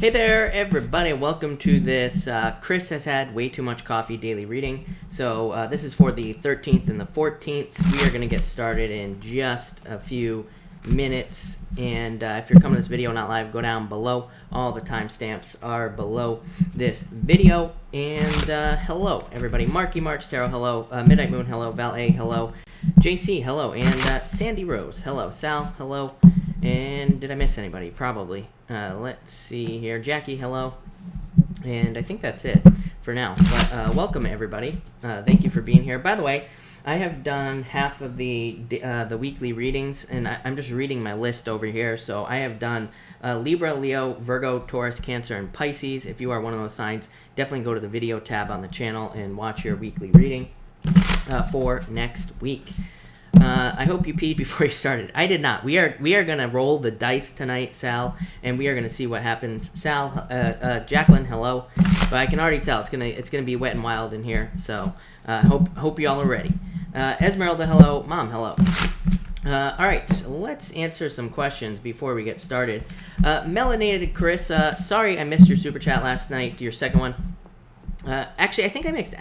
Hey there, everybody. Welcome to this Chris Has Had Way Too Much Coffee daily reading. So this is for the 13th and the 14th. We are going to get started in just a few minutes. And if you're coming to this video not live, go down below. All the timestamps are below this video. And hello, everybody. Marky March Tarot, hello. Midnight Moon, hello. Valet, hello. JC, hello. And Sandy Rose, hello. Sal, hello. And did I miss anybody? Probably. Let's see here. Jackie, hello. And I think that's it for now. But welcome, everybody. Thank you for being here. By the way, I have done half of the weekly readings, and I'm just reading my list over here. So I have done Libra, Leo, Virgo, Taurus, Cancer, and Pisces. If you are one of those signs, definitely go to the video tab on the channel and watch your weekly reading for next week. I hope you peed before you started. I did not. We are gonna roll the dice tonight, Sal, and we are gonna see what happens. Sal, Jacqueline, hello. But I can already tell it's gonna be wet and wild in here. So hope you all are ready. Esmeralda, hello. Mom, hello. All right, let's answer some questions before we get started. Melanated Chris, sorry I missed your super chat last night. Your second one. Actually, I think I mixed.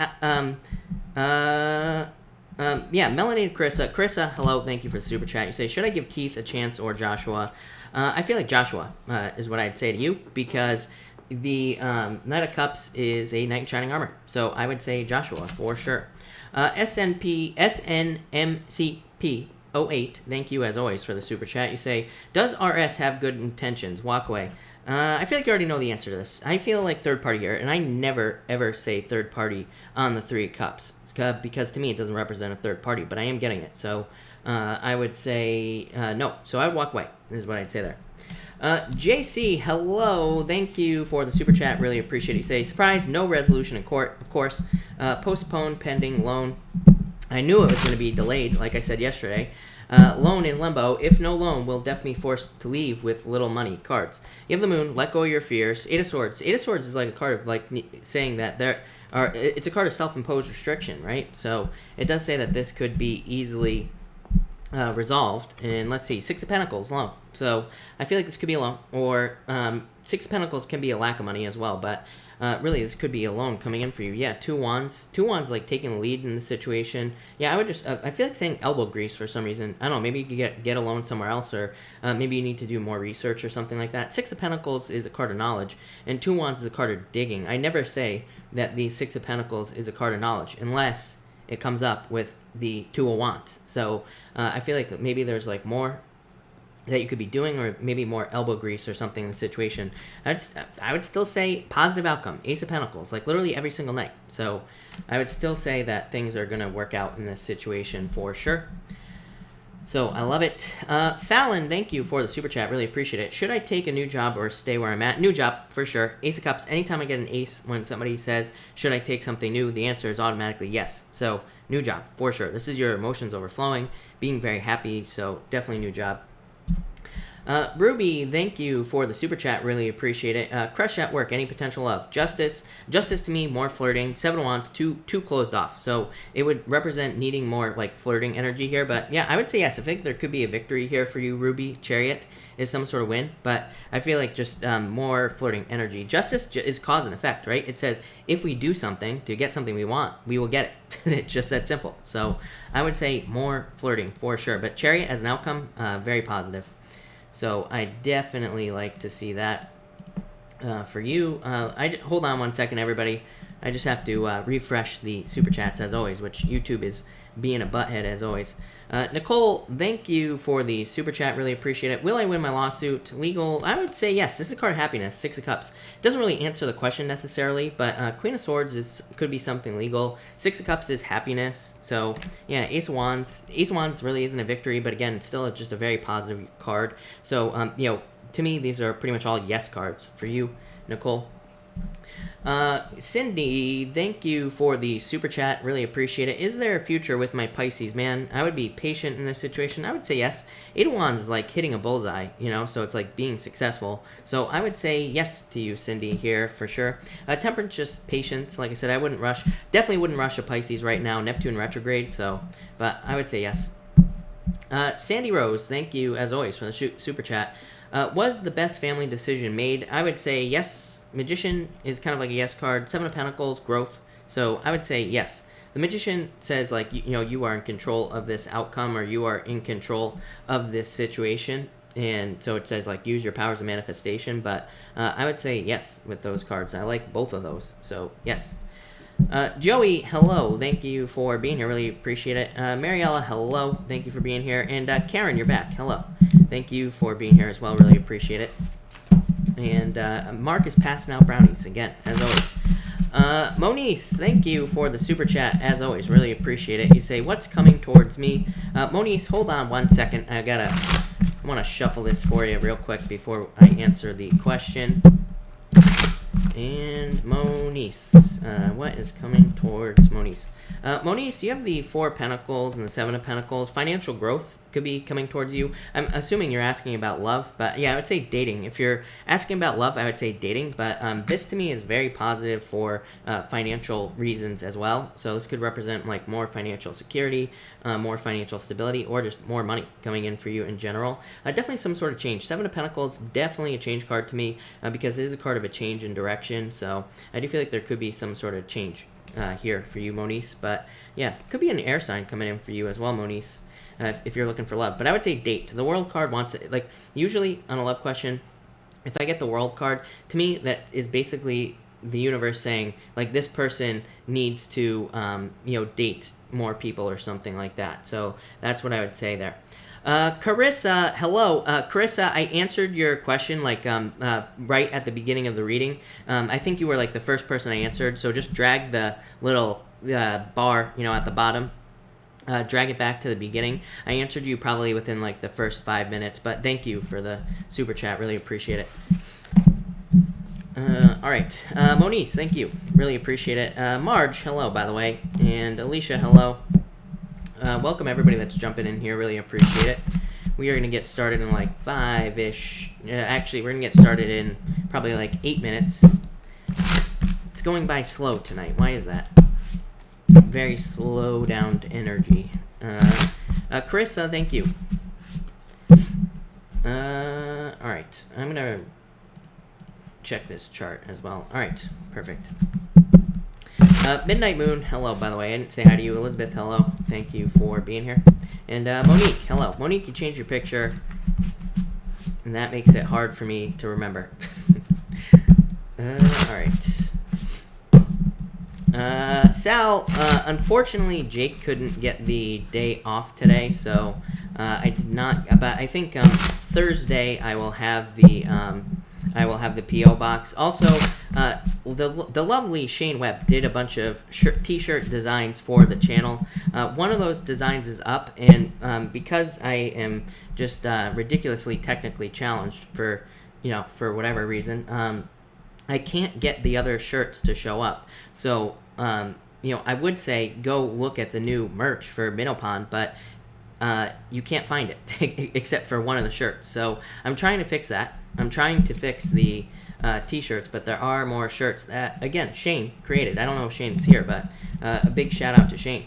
Yeah, Melanated Carissa. Carissa, hello, thank you for the super chat. You say, should I give Keith a chance or Joshua? I feel like Joshua is what I'd say to you, because the Knight of Cups is a Knight in Shining Armor. So I would say Joshua for sure. SNMCP08, thank you as always for the super chat. You say, does RS have good intentions? Walk away. I feel like you already know the answer to this. I feel like third party here, and I never ever say third party on the Three of Cups, because to me it doesn't represent a third party, but I am getting it. So I would say no. So I would walk away, is what I'd say there. JC, hello. Thank you for the super chat. Really appreciate it. You say, surprise, no resolution in court, of course. Postponed pending loan. I knew it was going to be delayed, like I said yesterday. Loan in limbo. If no loan, we'll definitely be forced to leave with little money. Cards. You have the moon. Let go of your fears. Eight of Swords. Eight of Swords is like a card of like saying that it's a card of self-imposed restriction, right? So it does say that this could be easily resolved. And let's see, Six of Pentacles, loan. So I feel like this could be a loan, or Six of Pentacles can be a lack of money as well, but really this could be a loan coming in for you. Yeah, Two Wands like taking the lead in the situation. Yeah, I would just I feel like saying elbow grease for some reason. I don't know, maybe you could get a loan somewhere else, or maybe you need to do more research or something like that. Six of Pentacles is a card of knowledge, and Two Wands is a card of digging. I never say that the Six of Pentacles is a card of knowledge unless it comes up with the Two of Wands. So I feel like maybe there's like more that you could be doing, or maybe more elbow grease or something in the situation. I would still say positive outcome. Ace of Pentacles, like literally every single night. So I would still say that things are going to work out in this situation for sure. So I love it. Fallon, thank you for the super chat. Really appreciate it. Should I take a new job or stay where I'm at? New job, for sure. Ace of Cups, anytime I get an ace when somebody says, should I take something new? The answer is automatically yes. So new job, for sure. This is your emotions overflowing, being very happy. So definitely new job. Ruby, thank you for the super chat. Really appreciate it. Crush at work. Any potential love? Justice. Justice to me, more flirting. Seven of Wands, too closed off. So it would represent needing more like flirting energy here. But yeah, I would say yes. I think there could be a victory here for you, Ruby. Chariot is some sort of win. But I feel like just more flirting energy. Justice is cause and effect, right? It says if we do something to get something we want, we will get it. It's just that simple. So I would say more flirting for sure. But Chariot as an outcome, very positive. So I definitely like to see that for you. Hold on one second, everybody. I just have to refresh the super chats as always, which YouTube is being a butthead as always. Nicole, thank you for the super chat. Really appreciate it. Will I win my lawsuit? Legal? I would say yes. This is a card of happiness. Six of Cups. Doesn't really answer the question necessarily, but Queen of Swords could be something legal. Six of Cups is happiness. So yeah, Ace of Wands. Ace of Wands really isn't a victory, but again, it's still just a very positive card. So to me, these are pretty much all yes cards for you, Nicole. Cindy, thank you for the super chat. Really appreciate it. Is there a future with my Pisces? Man, I would be patient in this situation. I would say yes. Eight of Wands is like hitting a bullseye, so it's like being successful. So I would say yes to you, Cindy, here for sure. Temperance, just patience. Like I said, I wouldn't rush. Definitely wouldn't rush a Pisces right now. Neptune retrograde. But I would say yes. Sandy Rose, thank you as always for the super chat. Was the best family decision made? I would say yes. Magician is kind of like a yes card. Seven of Pentacles, growth. So I would say yes. The Magician says, like, you know, you are in control of this outcome, or you are in control of this situation. And so it says, like, use your powers of manifestation. But I would say yes with those cards. I like both of those. So yes. Joey, hello. Thank you for being here. Really appreciate it. Mariella, hello. Thank you for being here. And Karen, you're back. Hello. Thank you for being here as well. Really appreciate it. And Mark is passing out brownies again, as always. Monice, thank you for the super chat, as always. Really appreciate it. You say, what's coming towards me? Monice, hold on 1 second. I want to shuffle this for you real quick before I answer the question. And Monice, what is coming towards Monice? Monice, you have the Four of Pentacles and the Seven of Pentacles. Financial growth could be coming towards you. I'm assuming you're asking about love, but yeah, I would say dating. If you're asking about love, I would say dating, but this to me is very positive for financial reasons as well. So this could represent like more financial security, more financial stability, or just more money coming in for you in general. Definitely some sort of change. Seven of Pentacles, definitely a change card to me because it is a card of a change in direction. So I do feel like there could be some sort of change here for you, Monice. But yeah, could be an air sign coming in for you as well, Monice. If you're looking for love. But I would say date. The World card wants it. Like, usually on a love question, if I get the World card, to me, that is basically the universe saying, like, this person needs to, date more people or something like that. So that's what I would say there. Carissa, hello. Carissa, I answered your question, like, right at the beginning of the reading. I think you were, like, the first person I answered. So just drag the little bar, at the bottom. Drag it back to the beginning. I answered you probably within like the first 5 minutes, but thank you for the super chat. Really appreciate it. All right. Monice, thank you. Really appreciate it. Marge, hello, by the way. And Alicia, hello. Welcome everybody that's jumping in here. Really appreciate it. We are going to get started in like 5-ish. Actually, we're going to get started in probably like 8 minutes. It's going by slow tonight. Why is that? Very slow down energy. Chris, thank you. All right, I'm gonna check this chart as well. All right, perfect. Midnight Moon, hello, by the way. I didn't say hi to you. Elizabeth, hello. Thank you for being here. And Monique, hello. Monique, you changed your picture, and that makes it hard for me to remember. All right. Sal, unfortunately, Jake couldn't get the day off today, so I did not. But I think Thursday I will have the PO box. Also, the lovely Shane Webb did a bunch of T-shirt designs for the channel. One of those designs is up, and because I am just ridiculously technically challenged for whatever reason. I can't get the other shirts to show up. So, I would say go look at the new merch for Minnow, but you can't find it except for one of the shirts. So I'm trying to fix that. I'm trying to fix the T-shirts, but there are more shirts that, again, Shane created. I don't know if Shane's here, but a big shout out to Shane.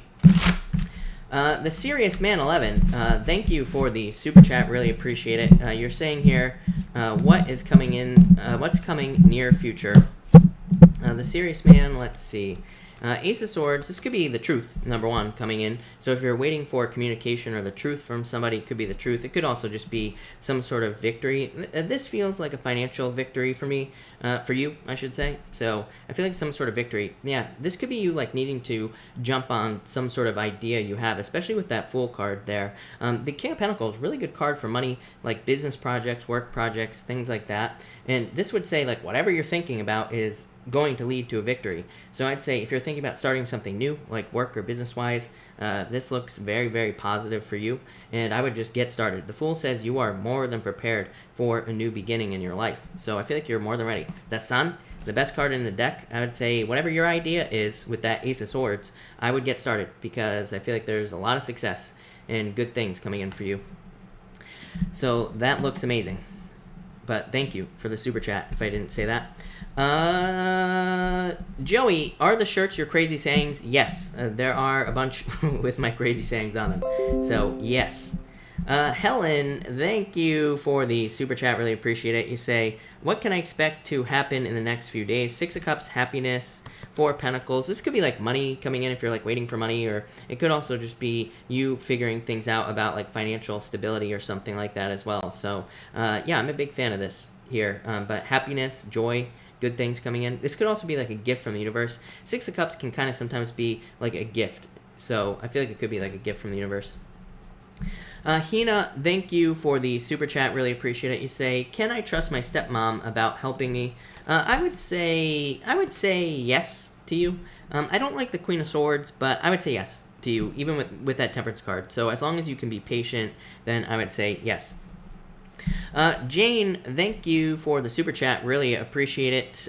The Serious Man 11, thank you for the super chat. Really appreciate it. You're saying here, what is coming in? What's coming near future? The Serious Man. Let's see. Ace of Swords, this could be the truth, number one, coming in. So if you're waiting for communication or the truth from somebody, it could be the truth. It could also just be some sort of victory. This feels like a financial victory for me, for you, I should say. So I feel like some sort of victory. Yeah, this could be you like needing to jump on some sort of idea you have, especially with that Fool card there. The King of Pentacles, really good card for money, like business projects, work projects, things like that. And this would say like whatever you're thinking about is going to lead to a victory. So I'd say if you're thinking about starting something new, like work or business-wise, this looks very, very positive for you, and I would just get started. The Fool says you are more than prepared for a new beginning in your life. So I feel like you're more than ready. The Sun, the best card in the deck, I would say whatever your idea is with that Ace of Swords, I would get started because I feel like there's a lot of success and good things coming in for you. So that looks amazing. But thank you for the super chat if I didn't say that. Joey, are the shirts your crazy sayings? Yes, there are a bunch with my crazy sayings on them. So yes. Helen, thank you for the super chat. Really appreciate it. You say, what can I expect to happen in the next few days? 6 of Cups, happiness. 4 of Pentacles. This could be like money coming in if you're like waiting for money, or it could also just be you figuring things out about like financial stability or something like that as well. So yeah, I'm a big fan of this here. But happiness, joy, good things coming in. This could also be like a gift from the universe. 6 of Cups can kind of sometimes be like a gift. So I feel like it could be like a gift from the universe. Hina, thank you for the super chat. Really appreciate it. You say, can I trust my stepmom about helping me? I would say yes to you. I don't like the Queen of Swords, but I would say yes to you, even with that Temperance card. So as long as you can be patient, then I would say yes. Jane, thank you for the super chat. Really appreciate it.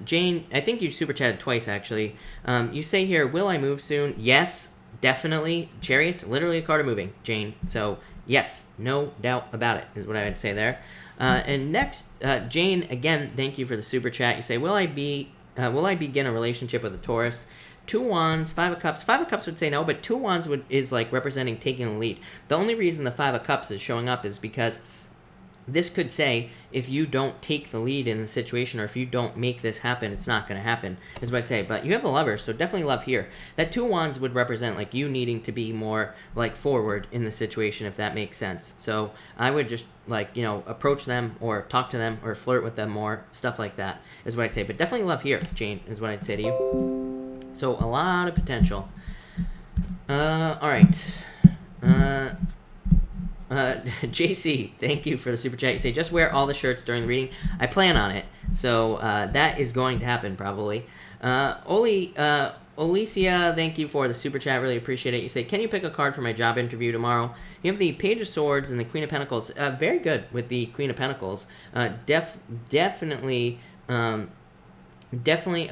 Jane, I think you super chatted twice actually. You say here, will I move soon? Yes, definitely. Chariot, literally a card of moving, Jane. So yes, no doubt about it is what I would say there. And next, Jane, again, thank you for the super chat. You say, will I begin a relationship with a Taurus? 2 Wands, 5 of Cups. 5 of Cups would say no, but 2 Wands is like representing taking the lead. The only reason the 5 of Cups is showing up is because this could say if you don't take the lead in the situation, or if you don't make this happen, it's not going to happen, is what I'd say. But you have the Lover, so definitely love here. That 2 Wands would represent like you needing to be more like forward in the situation, if that makes sense. So I would just like, approach them or talk to them or flirt with them more, stuff like that is what I'd say. But definitely love here, Jane, is what I'd say to you. So a lot of potential. All right. JC, thank you for the super chat. You say, just wear all the shirts during the reading. I plan on it, so that is going to happen probably. Alicia, thank you for the super chat. Really appreciate it. You say, can you pick a card for my job interview tomorrow? You have the Page of Swords and the Queen of Pentacles. Very good with the Queen of Pentacles. Definitely a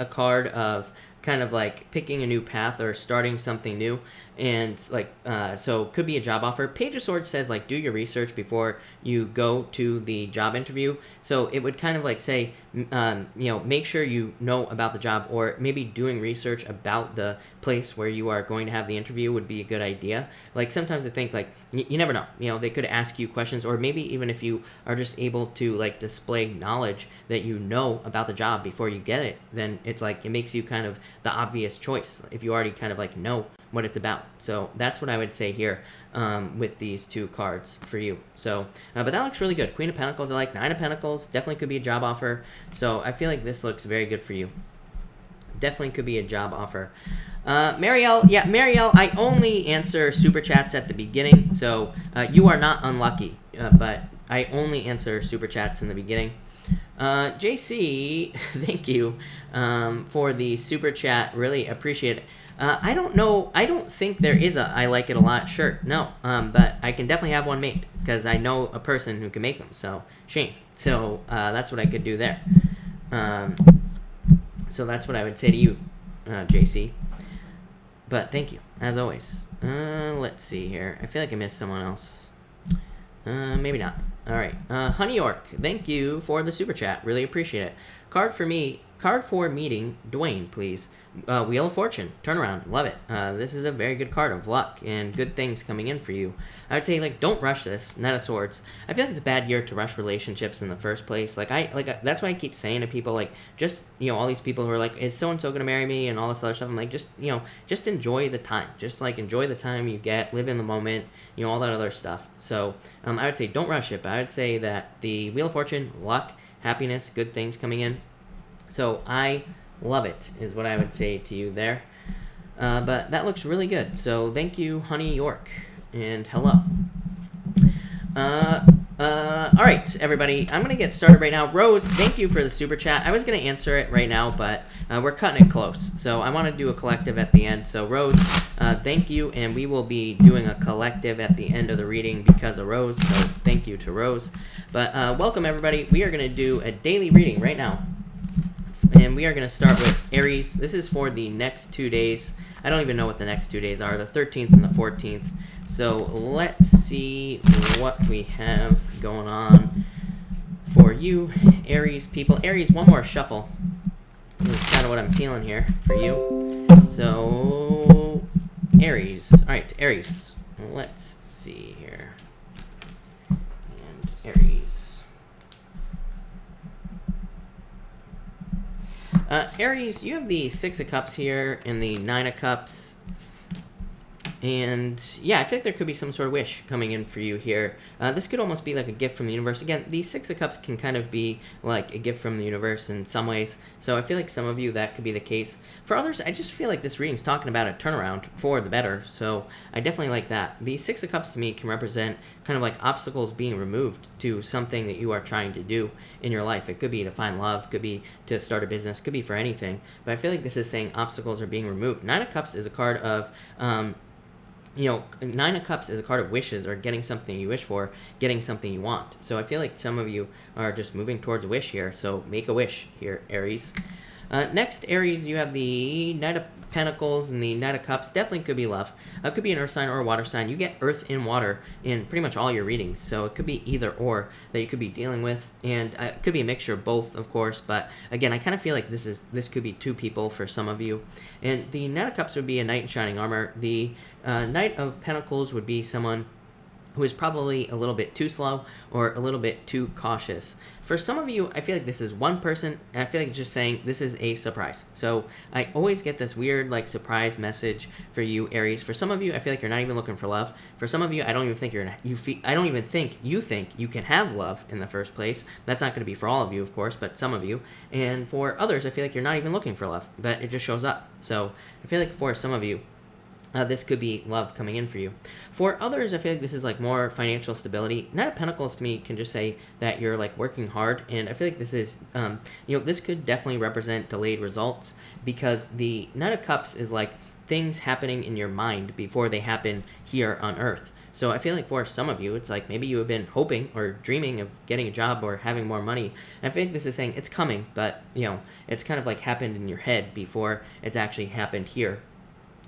card of kind of like picking a new path or starting something new, and like so could be a job offer. Page of Swords says like do your research before you go to the job interview, so it would kind of like say make sure you know about the job, or maybe doing research about the place where you are going to have the interview would be a good idea. Like sometimes I think like you never know, they could ask you questions, or maybe even if you are just able to like display knowledge that you know about the job before you get it, then it's like it makes you kind of the obvious choice if you already kind of like know what it's about. So that's what I would say here with these 2 cards for you. So but that looks really good. Queen of Pentacles, I like. 9 of Pentacles, definitely could be a job offer. So I feel like this looks very good for you. Definitely could be a job offer. Marielle, I only answer super chats at the beginning, so you are not unlucky, but I only answer super chats in the beginning. JC, thank you for the super chat. Really appreciate it. I don't know. I don't think there is a I like it a lot shirt. No, but I can definitely have one made because I know a person who can make them. So Shane. So that's what I could do there. So that's what I would say to you, JC. But thank you as always. Let's see here. I feel like I missed someone else. Maybe not. All right. Honey York, thank you for the super chat. Really appreciate it. Card for meeting Dwayne, please. Wheel of Fortune, turnaround, love it. This is a very good card of luck and good things coming in for you. I would say like don't rush this. Knight of Swords. I feel like it's a bad year to rush relationships in the first place. That's why I keep saying to people like just all these people who are like, is so and so gonna marry me and all this other stuff. I'm like just enjoy the time. Just like enjoy the time you get, live in the moment, all that other stuff. So I would say don't rush it. But I would say that the Wheel of Fortune, luck, happiness, good things coming in. So I love it is what I would say to you there. But that looks really good. So thank you, Honey York, and hello. All right, everybody. I'm going to get started right now. Rose, thank you for the super chat. I was going to answer it right now, but we're cutting it close. So I want to do a collective at the end. So Rose, thank you, and we will be doing a collective at the end of the reading because of Rose. So thank you to Rose. But welcome, everybody. We are going to do a daily reading right now. And we are going to start with Aries. This is for the next 2 days. I don't even know what the next 2 days are, the 13th and the 14th. So let's see what we have going on for you, Aries people. Aries, one more shuffle. That's kind of what I'm feeling here for you. So, Aries. All right, Aries. Let's see here. Aries, you have the Six of Cups here and the Nine of Cups. And yeah, I feel like there could be some sort of wish coming in for you here. This could almost be like a gift from the universe. Again, the Six of Cups can kind of be like a gift from the universe in some ways. So I feel like some of you, that could be the case. For others, I just feel like this reading's talking about a turnaround for the better. So I definitely like that. The Six of Cups to me can represent kind of like obstacles being removed to something that you are trying to do in your life. It could be to find love, could be to start a business, could be for anything. But I feel like this is saying obstacles are being removed. Nine of Cups is a card of... Nine of Cups is a card of wishes, or getting something you wish for, getting something you want. So I feel like some of you are just moving towards a wish here. So make a wish here, Aries. Next, Aries, you have the Knight of Pentacles and the Knight of Cups. Definitely could be love. It could be an earth sign or a water sign. You get earth and water in pretty much all your readings. So it could be either or that you could be dealing with. And it could be a mixture of both, of course. But again, I kind of feel like this could be two people for some of you. And the Knight of Cups would be a knight in shining armor. The Knight of Pentacles would be someone who is probably a little bit too slow or a little bit too cautious. For some of you, I feel like this is one person, and I feel like it's just saying this is a surprise. So I always get this weird like surprise message for you, Aries. For some of you, I feel like you're not even looking for love. For some of you, I don't even think I don't even think you can have love in the first place. That's not going to be for all of you, of course, but some of you. And for others, I feel like you're not even looking for love, but it just shows up. So I feel like for some of you, this could be love coming in for you. For others, I feel like this is like more financial stability. Knight of Pentacles to me can just say that you're like working hard, and I feel like this is, this could definitely represent delayed results, because the Knight of Cups is like things happening in your mind before they happen here on Earth. So I feel like for some of you, it's like maybe you have been hoping or dreaming of getting a job or having more money. And I feel like this is saying it's coming, but it's kind of like happened in your head before it's actually happened here.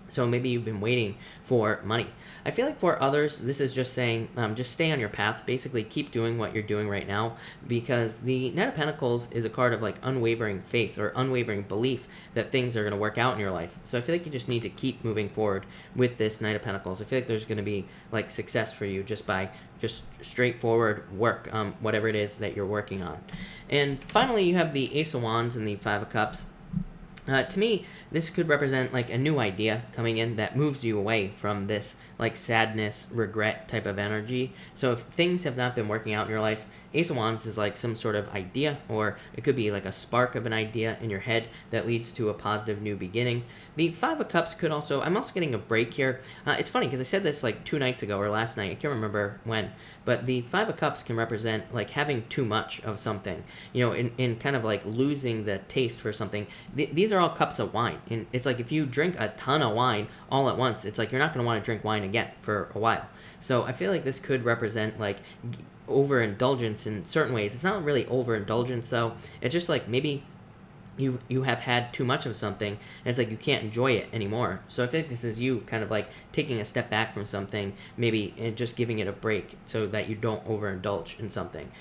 So maybe you've been waiting for money. I feel like for others, this is just saying, just stay on your path. Basically, keep doing what you're doing right now, because the Knight of Pentacles is a card of like unwavering faith or unwavering belief that things are going to work out in your life. So I feel like you just need to keep moving forward with this Knight of Pentacles. I feel like there's going to be like success for you just by just straightforward work, whatever it is that you're working on. And finally, you have the Ace of Wands and the Five of Cups. To me, this could represent like a new idea coming in that moves you away from this like sadness, regret type of energy. So if things have not been working out in your life, Ace of Wands is like some sort of idea, or it could be like a spark of an idea in your head that leads to a positive new beginning. The Five of Cups could also, I'm also getting a break here. It's funny because I said this like 2 nights ago or last night, I can't remember when, but the Five of Cups can represent like having too much of something, in kind of like losing the taste for something. These are all cups of wine, and it's like if you drink a ton of wine all at once, it's like you're not going to want to drink wine again for a while. So I feel like this could represent like overindulgence in certain ways. It's not really overindulgence though. It's just like maybe you have had too much of something, and it's like you can't enjoy it anymore. So I feel like this is you kind of like taking a step back from something, maybe, and just giving it a break so that you don't overindulge in something.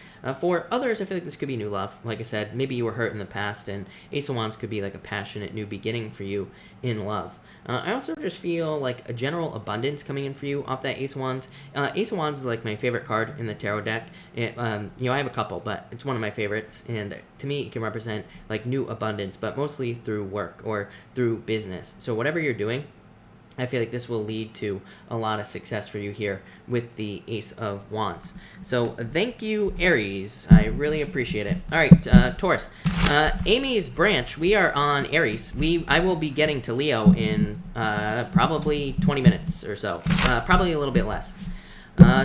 For others, I feel like this could be new love. Like I said, maybe you were hurt in the past, and Ace of Wands could be like a passionate new beginning for you in love. I also just feel like a general abundance coming in for you off that Ace of Wands. Ace of Wands is like my favorite card in the tarot deck. I have a couple, but it's one of my favorites, and to me, it can represent like new abundance, but mostly through work or through business. So whatever you're doing, I feel like this will lead to a lot of success for you here with the Ace of Wands. So thank you, Aries. I really appreciate it. All right, Taurus. Amy's branch, we are on Aries. I will be getting to Leo in probably 20 minutes or so. Probably a little bit less.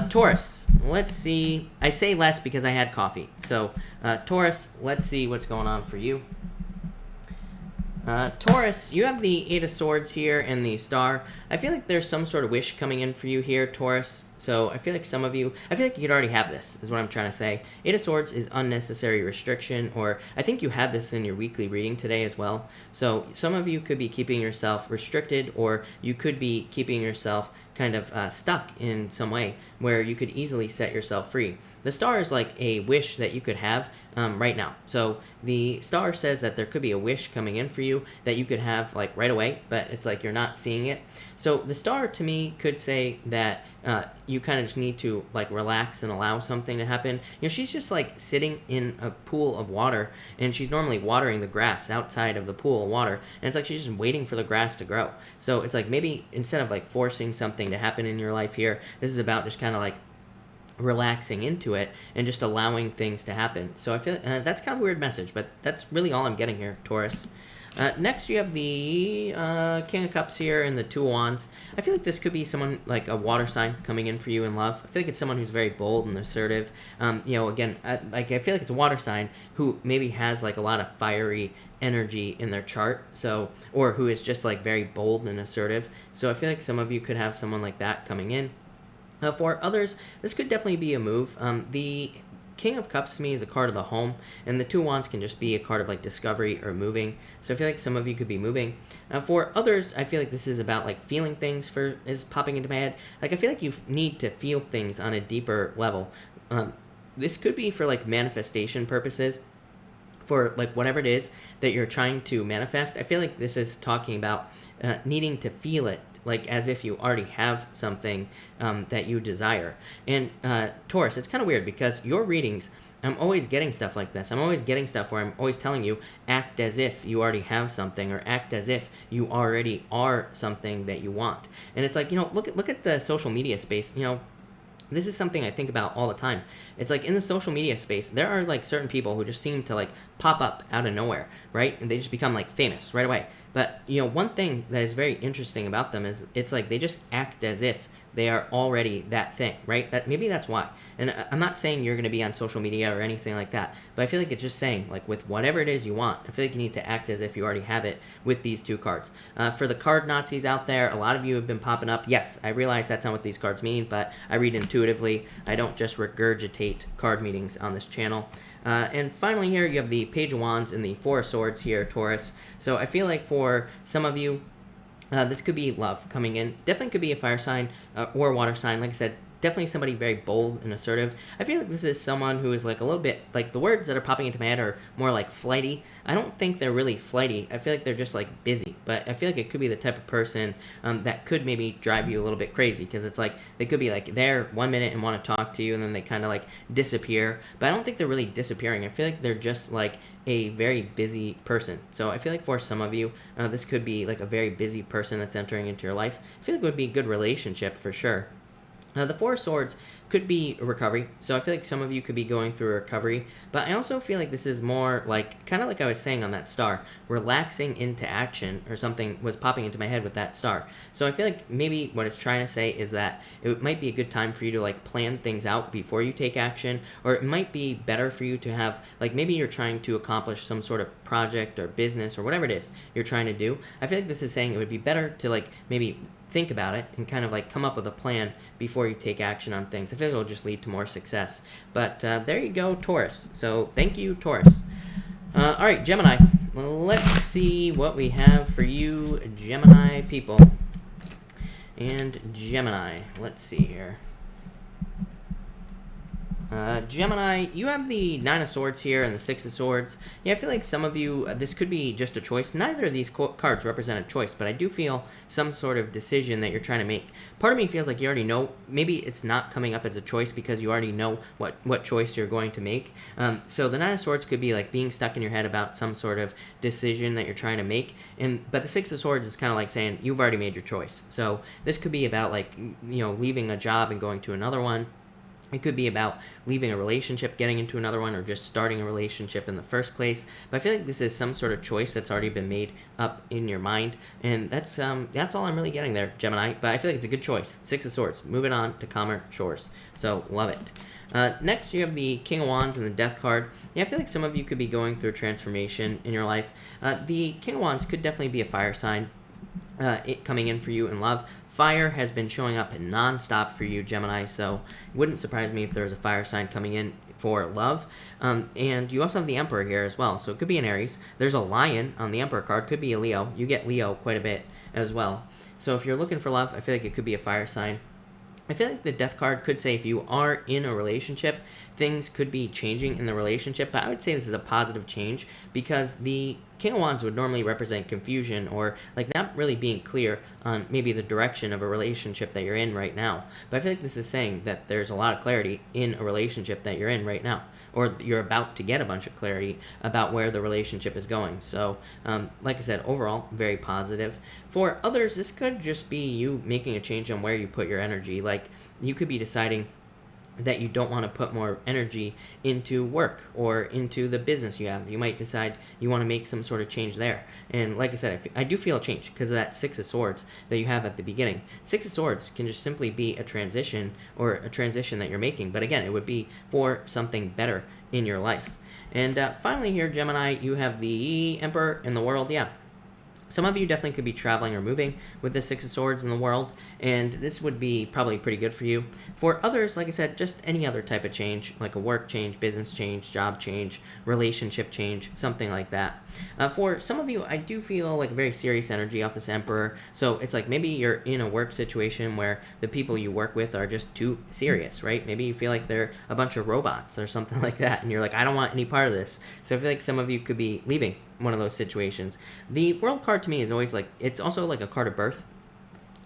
Taurus, let's see. I say less because I had coffee. So Taurus, let's see what's going on for you. Taurus, you have the Eight of Swords here and the Star. I feel like there's some sort of wish coming in for you here, Taurus. So I feel like some of you, I feel like you could already have this, is what I'm trying to say. Eight of Swords is unnecessary restriction, or I think you had this in your weekly reading today as well. So some of you could be keeping yourself restricted, or you could be keeping yourself kind of stuck in some way where you could easily set yourself free. The Star is like a wish that you could have right now. So the Star says that there could be a wish coming in for you that you could have like right away, but it's like you're not seeing it. So the Star to me could say that you kind of just need to like relax and allow something to happen. She's just like sitting in a pool of water, and she's normally watering the grass outside of the pool of water, and it's like she's just waiting for the grass to grow. So it's like maybe instead of like forcing something to happen in your life here, this is about just kind of like relaxing into it and just allowing things to happen. So I feel that's kind of a weird message, but that's really all I'm getting here, Taurus. Next, you have the King of Cups here and the Two of Wands. I feel like this could be someone like a water sign coming in for you in love. I feel like it's someone who's very bold and assertive. Again, I feel like it's a water sign who maybe has like a lot of fiery energy in their chart, or who is just like very bold and assertive. So I feel like some of you could have someone like that coming in. For others, this could definitely be a move. The King of Cups to me is a card of the home, and the Two of Wands can just be a card of like discovery or moving. So I feel like some of you could be moving. For others, I feel like this is about like feeling things is popping into my head. Like I feel like you need to feel things on a deeper level. This could be for like manifestation purposes. For like whatever it is that you're trying to manifest, I feel like this is talking about needing to feel it, like as if you already have something that you desire. And Taurus, it's kind of weird because your readings, I'm always getting stuff like this. I'm always getting stuff where I'm always telling you, act as if you already have something, or act as if you already are something that you want. And it's like, look at the social media space. This is something I think about all the time. It's like in the social media space, there are like certain people who just seem to like pop up out of nowhere, right? And they just become like famous right away. But, one thing that is very interesting about them is it's like they just act as if they are already that thing, right? Maybe that's why. And I'm not saying you're going to be on social media or anything like that, but I feel like it's just saying, like, with whatever it is you want, I feel like you need to act as if you already have it with these two cards. For the card Nazis out there, a lot of you have been popping up. Yes, I realize that's not what these cards mean, but I read intuitively. I don't just regurgitate card meanings on this channel. And finally here, you have the Page of Wands and the Four of Swords here, Taurus. So I feel like for some of you, this could be love coming in. Definitely could be a fire sign or water sign. Like I said, definitely somebody very bold and assertive. I feel like this is someone who is like a little bit, like the words that are popping into my head are more like flighty. I don't think they're really flighty. I feel like they're just like busy. But I feel like it could be the type of person that could maybe drive you a little bit crazy, because it's like they could be like there 1 minute and want to talk to you, and then they kind of like disappear. But I don't think they're really disappearing. I feel like they're just like a very busy person. So I feel like for some of you, this could be like a very busy person that's entering into your life. I feel like it would be a good relationship for sure. The Four of Swords could be a recovery. So I feel like some of you could be going through a recovery. But I also feel like this is more like, kind of like I was saying on that star, relaxing into action, or something was popping into my head with that star. So I feel like maybe what it's trying to say is that it might be a good time for you to like plan things out before you take action. Or it might be better for you to have, like maybe you're trying to accomplish some sort of project or business or whatever it is you're trying to do. I feel like this is saying it would be better to like maybe think about it and kind of like come up with a plan before you take action on things. I feel like it'll just lead to more success. But there you go, Taurus. So thank you, Taurus. All right, Gemini. Let's see what we have for you, Gemini people. And Gemini, let's see here. Gemini, you have the Nine of Swords here and the Six of Swords. Yeah, I feel like some of you, this could be just a choice. Neither of these cards represent a choice, but I do feel some sort of decision that you're trying to make. Part of me feels like you already know. Maybe it's not coming up as a choice because you already know what choice you're going to make. So the Nine of Swords could be like being stuck in your head about some sort of decision that you're trying to make. But the Six of Swords is kind of like saying you've already made your choice. So this could be about like, leaving a job and going to another one. It could be about leaving a relationship, getting into another one, or just starting a relationship in the first place. But I feel like this is some sort of choice that's already been made up in your mind. And that's all I'm really getting there, Gemini. But I feel like it's a good choice. Six of Swords. Moving on to calmer shores. So, love it. Next, you have the King of Wands and the Death card. Yeah, I feel like some of you could be going through a transformation in your life. The King of Wands could definitely be a fire sign. It coming in for you in love. Fire has been showing up nonstop for you, Gemini, so it wouldn't surprise me if there was a fire sign coming in for love. And you also have the Emperor here as well, so it could be an Aries. There's a Lion on the Emperor card, could be a Leo. You get Leo quite a bit as well. So if you're looking for love, I feel like it could be a fire sign. I feel like the Death card could say if you are in a relationship, things could be changing in the relationship, but I would say this is a positive change because the King of Wands would normally represent confusion or like not really being clear on maybe the direction of a relationship that you're in right now. But I feel like this is saying that there's a lot of clarity in a relationship that you're in right now, or you're about to get a bunch of clarity about where the relationship is going. So, like I said, overall, very positive. For others, this could just be you making a change on where you put your energy. Like, you could be deciding that you don't want to put more energy into work or into the business you have. You might decide you want to make some sort of change there. And like I said, I do feel a change because of that Six of Swords that you have at the beginning. Six of Swords can just simply be a transition or a transition that you're making. But again, it would be for something better in your life. And finally here, Gemini, you have the Emperor in the World. Yeah. Some of you definitely could be traveling or moving with the Six of Swords in the world, and this would be probably pretty good for you. For others, like I said, just any other type of change, like a work change, business change, job change, relationship change, something like that. For some of you, I do feel like very serious energy off this Emperor, so it's like maybe you're in a work situation where the people you work with are just too serious, right? Maybe you feel like they're a bunch of robots or something like that, and you're like, I don't want any part of this. So I feel like some of you could be leaving one of those situations. The World card to me is always like, it's also like a card of birth.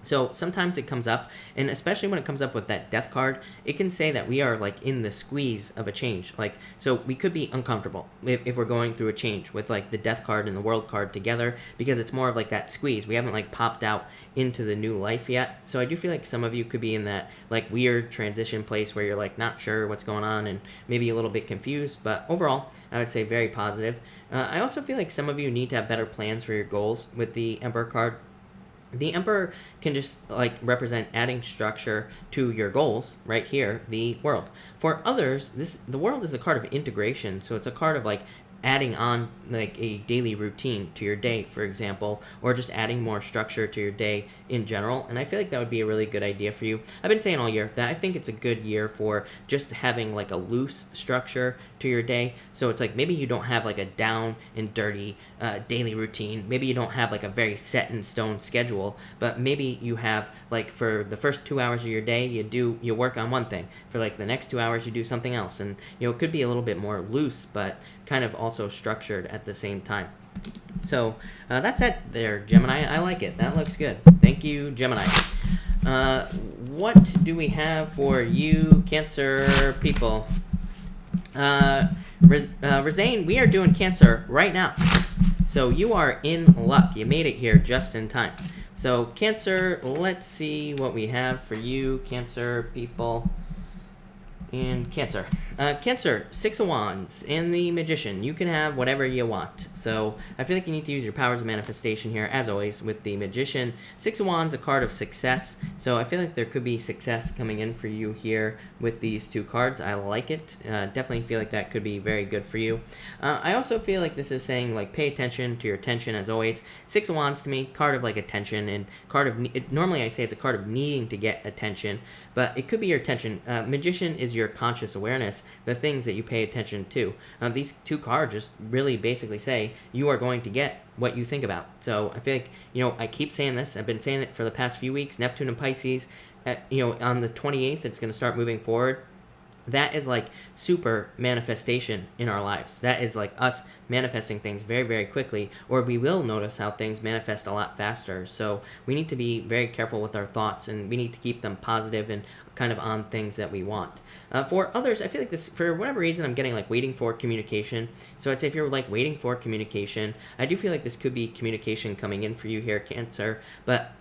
So sometimes it comes up, and especially when it comes up with that Death card, it can say that we are like in the squeeze of a change. Like, so we could be uncomfortable if we're going through a change with like the Death card and the World card together, because it's more of like that squeeze. We haven't like popped out into the new life yet. So I do feel like some of you could be in that like weird transition place where you're like not sure what's going on and maybe a little bit confused, but overall, I would say very positive. I also feel like some of you need to have better plans for your goals with the Emperor card. The Emperor can just like represent adding structure to your goals right here, the World. For others, the World is a card of integration, so it's a card of like adding on like a daily routine to your day, for example, or just adding more structure to your day in general. And I feel like that would be a really good idea for you. I've been saying all year that I think it's a good year for just having like a loose structure to your day. So it's like maybe you don't have like a down and dirty daily routine. Maybe you don't have like a very set in stone schedule, but maybe you have like for the first 2 hours of your day, you work on one thing. For like the next 2 hours, you do something else. And it could be a little bit more loose, but kind of also structured at the same time. So that's it there, Gemini. I like it. That looks good. Thank you, Gemini. What do we have for you, Cancer people? Razane, we are doing Cancer right now. So you are in luck. You made it here just in time. So Cancer, let's see what we have for you, Cancer people. And Cancer. Cancer, Six of Wands, and the Magician. You can have whatever you want. So I feel like you need to use your powers of manifestation here, as always, with the Magician. Six of Wands, a card of success. So I feel like there could be success coming in for you here with these two cards. I like it. Definitely feel like that could be very good for you. I also feel like this is saying, like, pay attention to your attention, as always. Six of Wands, to me, card of, like, attention, and card of... normally I say it's a card of needing to get attention, but it could be your attention. Magician is your conscious awareness, the things that you pay attention to. These two cards just really basically say you are going to get what you think about. So I feel like, I keep saying this. I've been saying it for the past few weeks. Neptune and Pisces, on the 28th, it's going to start moving forward. That is like super manifestation in our lives. That is like us manifesting things very, very quickly, or we will notice how things manifest a lot faster. So we need to be very careful with our thoughts, and we need to keep them positive and kind of on things that we want. For others, I feel like this, for whatever reason, I'm getting like waiting for communication. So I'd say if you're like waiting for communication, I do feel like this could be communication coming in for you here, Cancer, but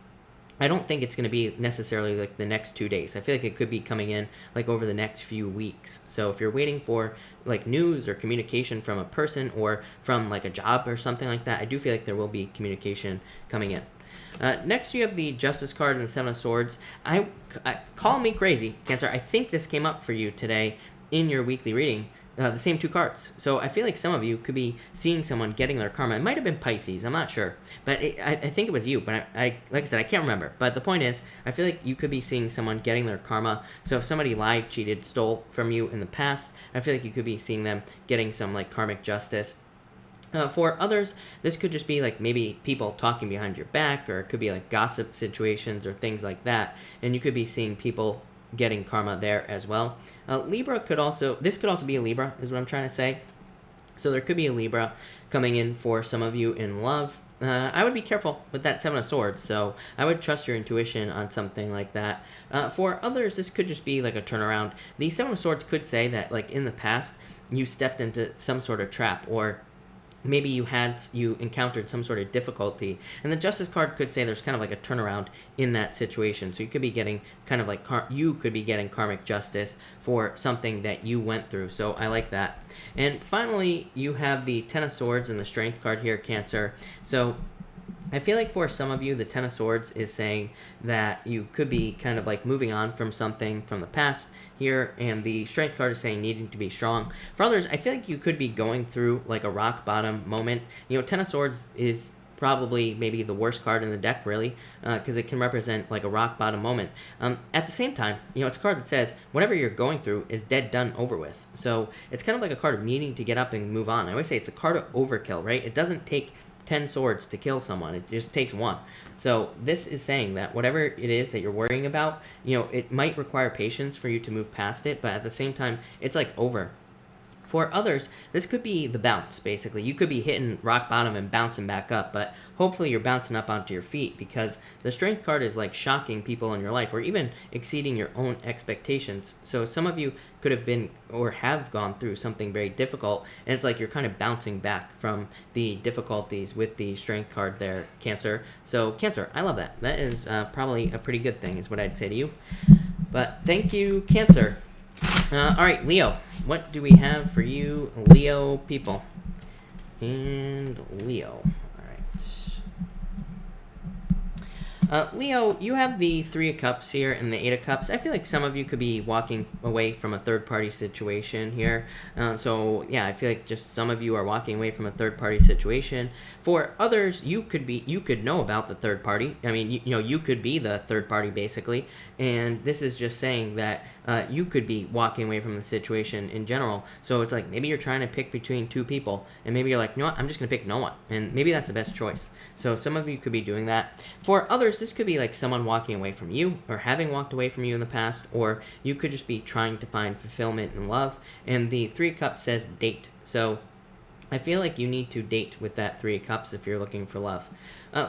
I don't think it's going to be necessarily like the next 2 days. I feel like it could be coming in like over the next few weeks. So if you're waiting for like news or communication from a person or from like a job or something like that, I do feel like there will be communication coming in. Next, you have the Justice card and the Seven of Swords. I call me crazy, Cancer. I think this came up for you today in your weekly reading. The same two cards. So I feel like some of you could be seeing someone getting their karma. It might have been Pisces. I'm not sure. But I think it was you. But I like I said, I can't remember. But the point is, I feel like you could be seeing someone getting their karma. So if somebody lied, cheated, stole from you in the past, I feel like you could be seeing them getting some like karmic justice. For others, this could just be like maybe people talking behind your back, or it could be like gossip situations or things like that. And you could be seeing people getting karma there as well. Libra could also be a Libra, is what I'm trying to say. So there could be a Libra coming in for some of you in love. I would be careful with that Seven of Swords, so I would trust your intuition on something like that. For others, this could just be like a turnaround. The Seven of Swords could say that, like, in the past, you stepped into some sort of trap, or maybe you encountered some sort of difficulty, and the Justice card could say there's kind of like a turnaround in that situation. So you could be getting kind of like you could be getting karmic justice for something that you went through. So I like that. And finally, you have the Ten of Swords and the Strength card here, Cancer. So I feel like for some of you, the Ten of Swords is saying that you could be kind of like moving on from something from the past here, and the Strength card is saying needing to be strong. For others, I feel like you could be going through like a rock bottom moment. You know, Ten of Swords is probably maybe the worst card in the deck, really, because it can represent like a rock bottom moment. At the same time, you know, it's a card that says whatever you're going through is dead, done, over with. So it's kind of like a card of needing to get up and move on. I always say it's a card of overkill, right? It doesn't take 10 swords to kill someone. It just takes one. So this is saying that whatever it is that you're worrying about, you know, it might require patience for you to move past it, but at the same time, it's like over. For others, this could be the bounce, basically. You could be hitting rock bottom and bouncing back up, but hopefully you're bouncing up onto your feet, because the Strength card is like shocking people in your life, or even exceeding your own expectations. So some of you could have been or have gone through something very difficult, and it's like you're kind of bouncing back from the difficulties with the Strength card there, Cancer. So Cancer, I love that. That is probably a pretty good thing, is what I'd say to you. But thank you, Cancer. All right, Leo. What do we have for you, Leo people? And Leo. All right. Leo, you have the Three of Cups here and the Eight of Cups. I feel like some of you could be walking away from a third-party situation here. So, yeah, I feel like just some of you are walking away from a third-party situation. For others, you could know about the third party. I mean, you know, you could be the third party, basically. And this is just saying that you could be walking away from the situation in general. So it's like maybe you're trying to pick between two people, and maybe you're like, you know what, I'm just going to pick no one. And maybe that's the best choice. So some of you could be doing that. For others, this could be like someone walking away from you, or having walked away from you in the past, or you could just be trying to find fulfillment in love. And the Three of Cups says date. So I feel like you need to date with that Three of Cups if you're looking for love.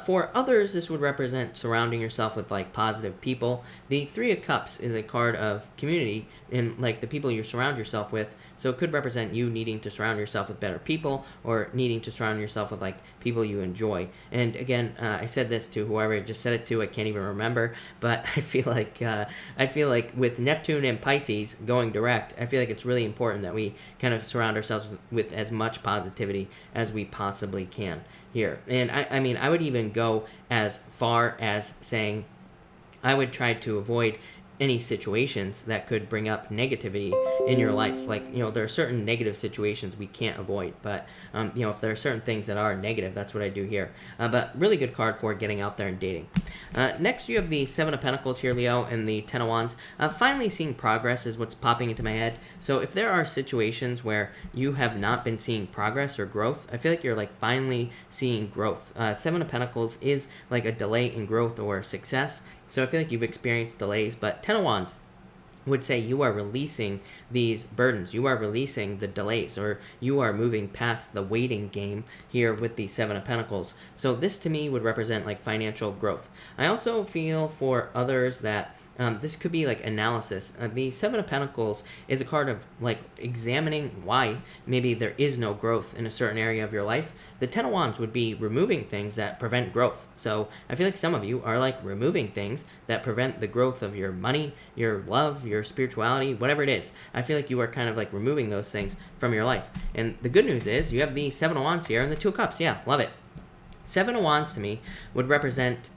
For others, this would represent surrounding yourself with like positive people. The Three of Cups is a card of community and like the people you surround yourself with. So it could represent you needing to surround yourself with better people, or needing to surround yourself with like people you enjoy. And again, I said this to whoever I just said it to. I can't even remember, but I feel like with Neptune and Pisces going direct, I feel like it's really important that we kind of surround ourselves with as much positivity as we possibly can here. And I mean, I would even go as far as saying I would try to avoid any situations that could bring up negativity in your life. Like, you know, there are certain negative situations we can't avoid, but you know, if there are certain things that are negative, that's what I do here. But really good card for getting out there and dating. Next, you have the Seven of Pentacles here, Leo, and the Ten of Wands. Finally seeing progress is what's popping into my head. So if there are situations where you have not been seeing progress or growth, I feel like you're like finally seeing growth. Seven of Pentacles is like a delay in growth or success. So I feel like you've experienced delays, but Ten of Wands would say you are releasing these burdens, you are releasing the delays, or you are moving past the waiting game here with the Seven of Pentacles. So this to me would represent like financial growth. I also feel for others that this could be like analysis. The Seven of Pentacles is a card of like examining why maybe there is no growth in a certain area of your life. The Ten of Wands would be removing things that prevent growth. So I feel like some of you are like removing things that prevent the growth of your money, your love, your spirituality, whatever it is. I feel like you are kind of like removing those things from your life. And the good news is you have the Seven of Wands here and the Two of Cups. Yeah, love it. Seven of Wands to me would represent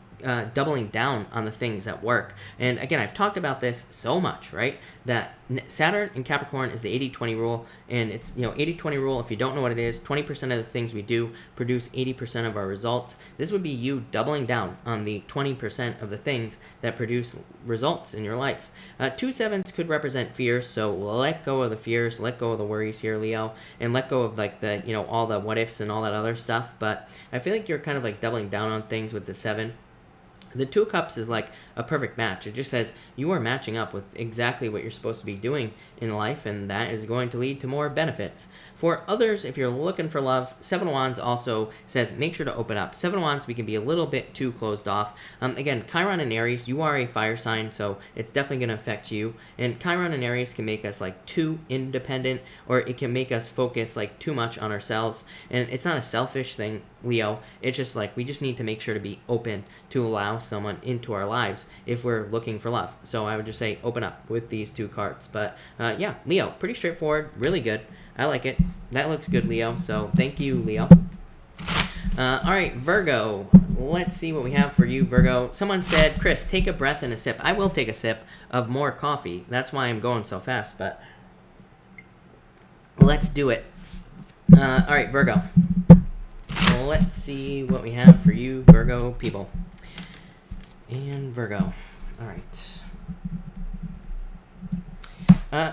doubling down on the things that work. And again, I've talked about this so much, right? That Saturn in Capricorn is the 80-20 rule. And it's, you know, 80-20 rule, if you don't know what it is, 20% of the things we do produce 80% of our results. This would be you doubling down on the 20% of the things that produce results in your life. 2 sevens could represent fears. So let go of the fears, let go of the worries here, Leo, and let go of like the, you know, all the what ifs and all that other stuff. But I feel like you're kind of like doubling down on things with the 7. The Two of Cups is like a perfect match. It just says you are matching up with exactly what you're supposed to be doing in life, and that is going to lead to more benefits. For others, if you're looking for love, Seven of Wands also says make sure to open up. Seven of Wands, we can be a little bit too closed off. Again, Chiron and Aries, you are a fire sign, so it's definitely going to affect you. And Chiron and Aries can make us like too independent, or it can make us focus like too much on ourselves. And it's not a selfish thing, Leo. It's just like we just need to make sure to be open to allow someone into our lives if we're looking for love. So I would just say open up with these two cards. But yeah, Leo, pretty straightforward, really good. I like it. That looks good, Leo. So thank you, Leo. All right, Virgo. Let's see what we have for you, Virgo. Someone said, Chris, take a breath and a sip. I will take a sip of more coffee. That's why I'm going so fast, but let's do it. All right, Virgo. Let's see what we have for you, Virgo people. And Virgo. All right.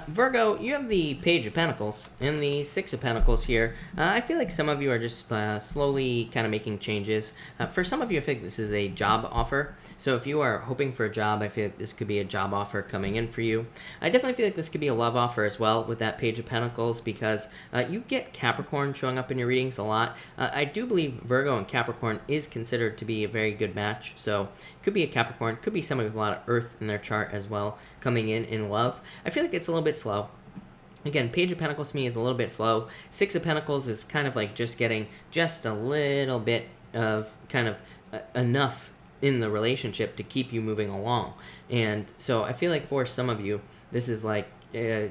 Virgo, you have the Page of Pentacles and the Six of Pentacles here. I feel like some of you are just slowly kind of making changes. For some of you, I think this is a job offer. So if you are hoping for a job, I feel like this could be a job offer coming in for you. I definitely feel like this could be a love offer as well with that Page of Pentacles, because you get Capricorn showing up in your readings a lot. I do believe Virgo and Capricorn is considered to be a very good match. So it could be a Capricorn, could be somebody with a lot of Earth in their chart as well coming in love. I feel like it's a little bit slow. Again, Page of Pentacles to me is a little bit slow. Six of Pentacles is kind of like just getting just a little bit of kind of enough in the relationship to keep you moving along. And so I feel like for some of you, this is like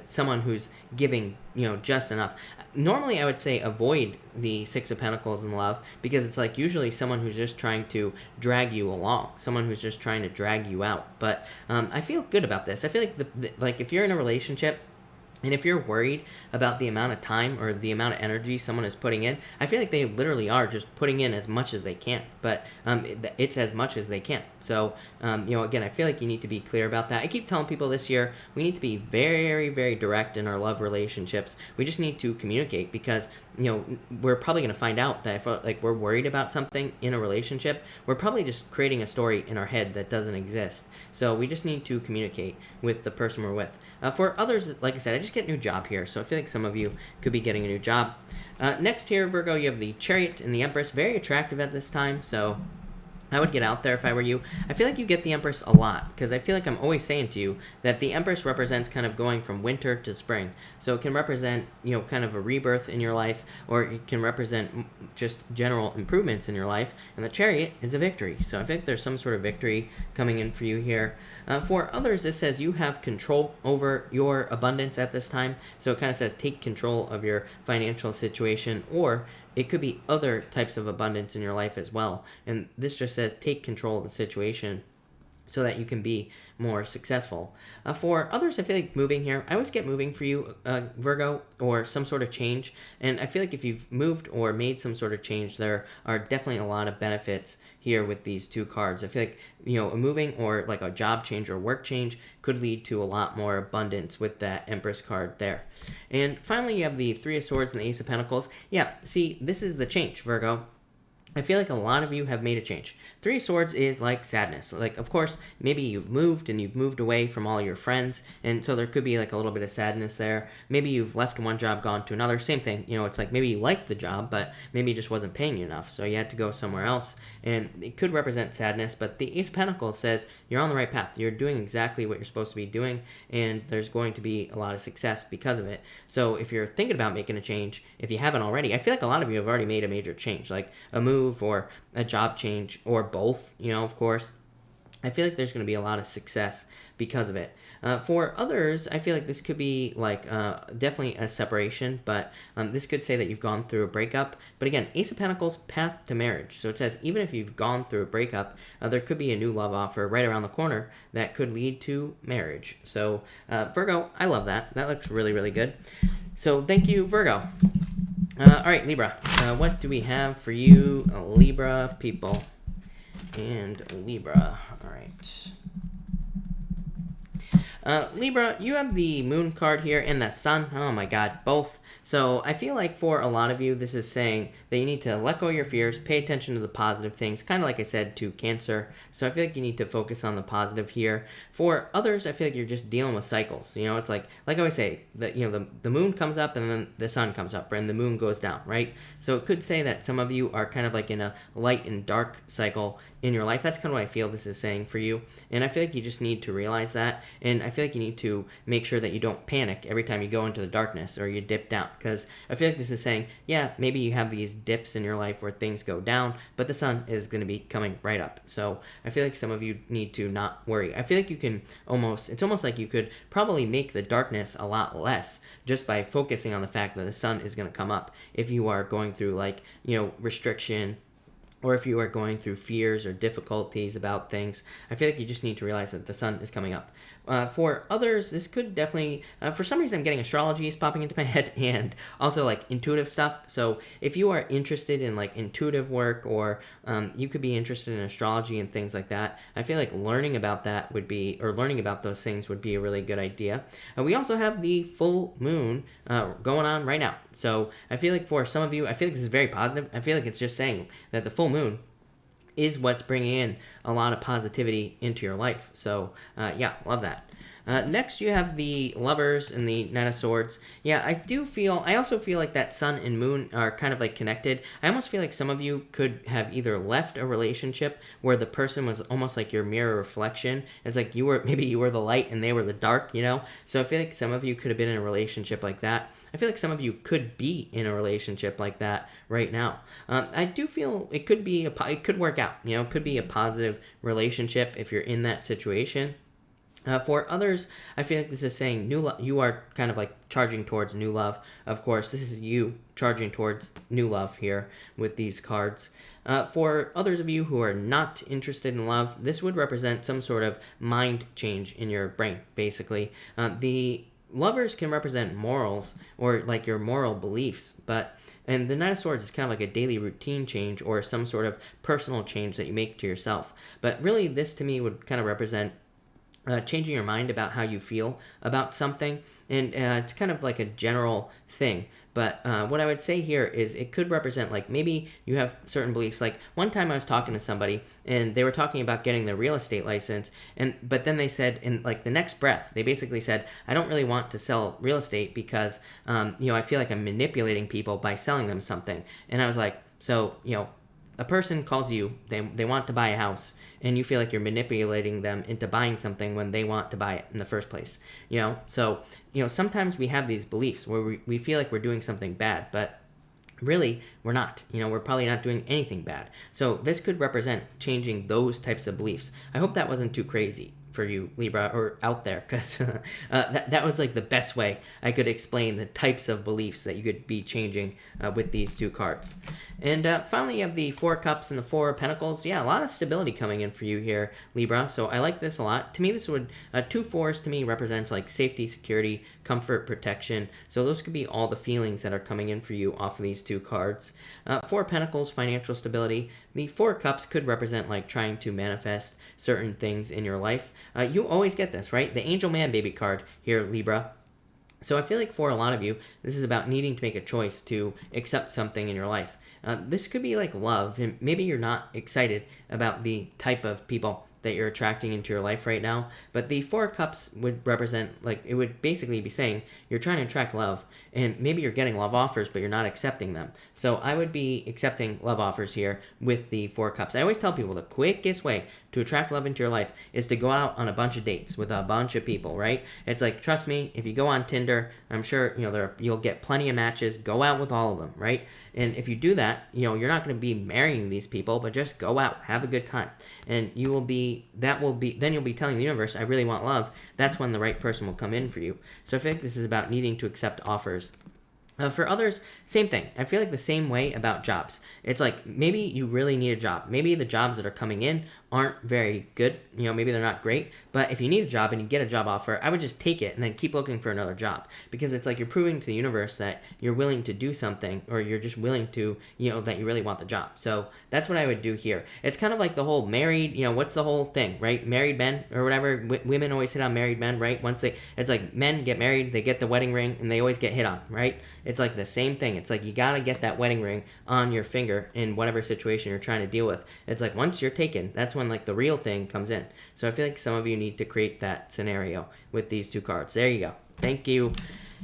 someone who's giving, just enough. Normally, I would say avoid the Six of Pentacles in love, because it's like usually someone who's just trying to drag you along, someone who's just trying to drag you out. But I feel good about this. I feel like like if you're in a relationship, and if you're worried about the amount of time or the amount of energy someone is putting in, I feel like they literally are just putting in as much as they can. But it's as much as they can. So, again, I feel like you need to be clear about that. I keep telling people this year, we need to be very, very direct in our love relationships. We just need to communicate, because, we're probably going to find out that if we're worried about something in a relationship, we're probably just creating a story in our head that doesn't exist. So we just need to communicate with the person we're with. For others, like I said, I just get a new job here, so I feel like some of you could be getting a new job. Next here, Virgo, you have the Chariot and the Empress, very attractive at this time, so I would get out there if I were you. I feel like you get the Empress a lot, because I feel like I'm always saying to you that the Empress represents kind of going from winter to spring. So it can represent, kind of a rebirth in your life, or it can represent just general improvements in your life. And the Chariot is a victory. So I think there's some sort of victory coming in for you here. For others, this says you have control over your abundance at this time. So it kind of says take control of your financial situation, or it could be other types of abundance in your life as well. And this just says take control of the situation so that you can be more successful. For others, I feel like moving here, I always get moving for you, Virgo, or some sort of change. And I feel like if you've moved or made some sort of change, there are definitely a lot of benefits here with these two cards. I feel like, a moving or like a job change or work change could lead to a lot more abundance with that Empress card there. And finally, you have the Three of Swords and the Ace of Pentacles. Yeah, see, this is the change, Virgo. I feel like a lot of you have made a change. Three of Swords is like sadness. Like, of course, maybe you've moved and you've moved away from all your friends, and so there could be like a little bit of sadness there. Maybe you've left one job, gone to another. Same thing. It's like maybe you liked the job, but maybe it just wasn't paying you enough, so you had to go somewhere else. And it could represent sadness, but the Ace of Pentacles says you're on the right path. You're doing exactly what you're supposed to be doing, and there's going to be a lot of success because of it. So if you're thinking about making a change, if you haven't already, I feel like a lot of you have already made a major change, like a move or a job change, or both, of course. I feel like there's going to be a lot of success because of it. For others, I feel like this could be like definitely a separation, but this could say that you've gone through a breakup. But again, Ace of Pentacles, path to marriage. So it says even if you've gone through a breakup, there could be a new love offer right around the corner that could lead to marriage. So Virgo, I love that. That looks really, really good. So thank you, Virgo. All right, Libra. What do we have for you, Libra people? And Libra. All right. Libra, you have the moon card here and the sun. Oh my god, both. So I feel like for a lot of you, this is saying that you need to let go of your fears, pay attention to the positive things, kind of like I said to Cancer. So I feel like you need to focus on the positive here. For others, I feel like you're just dealing with cycles. You know, it's like I always say, that the moon comes up and then the sun comes up and the moon goes down, right? So it could say that some of you are kind of like in a light and dark cycle in your life. That's kind of what I feel this is saying for you. And I feel like you just need to realize that. And I feel like you need to make sure that you don't panic every time you go into the darkness or you dip down. Because I feel like this is saying, yeah, maybe you have these dips in your life where things go down, but the sun is going to be coming right up. So I feel like some of you need to not worry. I feel like you can it's almost like you could probably make the darkness a lot less just by focusing on the fact that the sun is going to come up if you are going through restriction, or if you are going through fears or difficulties about things. I feel like you just need to realize that the sun is coming up. For others, this could definitely, for some reason I'm getting astrology is popping into my head, and also like intuitive stuff. So if you are interested in like intuitive work, or you could be interested in astrology and things like that, I feel like learning about that would be, or learning about those things would be a really good idea. We also have the full moon going on right now. So I feel like for some of you, I feel like this is very positive. I feel like it's just saying that the full moon is what's bringing in a lot of positivity into your life. So yeah, love that. Next, you have the Lovers and the Knight of Swords. Yeah, I also feel like that sun and moon are kind of like connected. I almost feel like some of you could have either left a relationship where the person was almost like your mirror reflection. It's like maybe you were the light and they were the dark, you know? So I feel like some of you could have been in a relationship like that. I feel like some of you could be in a relationship like that right now. I do feel it could work out, you know, it could be a positive relationship if you're in that situation. For others, I feel like this is saying you are kind of like charging towards new love. Of course, this is you charging towards new love here with these cards. For others of you who are not interested in love, this would represent some sort of mind change in your brain, basically. The Lovers can represent morals or like your moral beliefs, and the Knight of Swords is kind of like a daily routine change or some sort of personal change that you make to yourself. But really, this to me would kind of represent changing your mind about how you feel about something, and it's kind of like a general thing. But what I would say here is it could represent like maybe you have certain beliefs. Like one time I was talking to somebody and they were talking about getting the real estate license, but then they said in like the next breath they basically said, I don't really want to sell real estate because I feel like I'm manipulating people by selling them something. And I was like, so a person calls you, they want to buy a house, and you feel like you're manipulating them into buying something when they want to buy it in the first place. So sometimes we have these beliefs where we feel like we're doing something bad, but really we're not. We're probably not doing anything bad. So this could represent changing those types of beliefs. I hope that wasn't too crazy for you, Libra, or out there, because that was like the best way I could explain the types of beliefs that you could be changing with these two cards. And finally, you have the Four of Cups and the Four of Pentacles. Yeah, a lot of stability coming in for you here, Libra. So I like this a lot. To me, this would, 2 fours to me represents like safety, security, comfort, protection. So those could be all the feelings that are coming in for you off of these two cards. Four of Pentacles, financial stability. The Four of Cups could represent like trying to manifest certain things in your life. You always get this, right? The Angel Man baby card here, Libra. So I feel like for a lot of you, this is about needing to make a choice to accept something in your life. This could be like love, and maybe you're not excited about the type of people that you're attracting into your life right now, but the Four of Cups would represent, like, it would basically be saying you're trying to attract love, and maybe you're getting love offers, but you're not accepting them. So I would be accepting love offers here with the Four of Cups. I always tell people the quickest way to attract love into your life is to go out on a bunch of dates with a bunch of people, right? It's like, trust me, if you go on Tinder, I'm sure, you'll get plenty of matches. Go out with all of them, right? And if you do that, you're not going to be marrying these people, but just go out, have a good time. And then you'll be telling the universe, I really want love. That's when the right person will come in for you. So I think this is about needing to accept offers For others, same thing. I feel like the same way about jobs. It's like maybe you really need a job. Maybe the jobs that are coming in aren't very good. Maybe they're not great. But if you need a job and you get a job offer, I would just take it and then keep looking for another job. Because it's like you're proving to the universe that you're willing to do something, or you're just willing to, that you really want the job. So that's what I would do here. It's kind of like the whole married, what's the whole thing, right? Married men or whatever. Women always hit on married men, right? It's like men get married, they get the wedding ring, and they always get hit on, right? It's like the same thing. It's like you got to get that wedding ring on your finger in whatever situation you're trying to deal with. It's like once you're taken, that's when like the real thing comes in. So I feel like some of you need to create that scenario with these two cards. There you go. Thank you.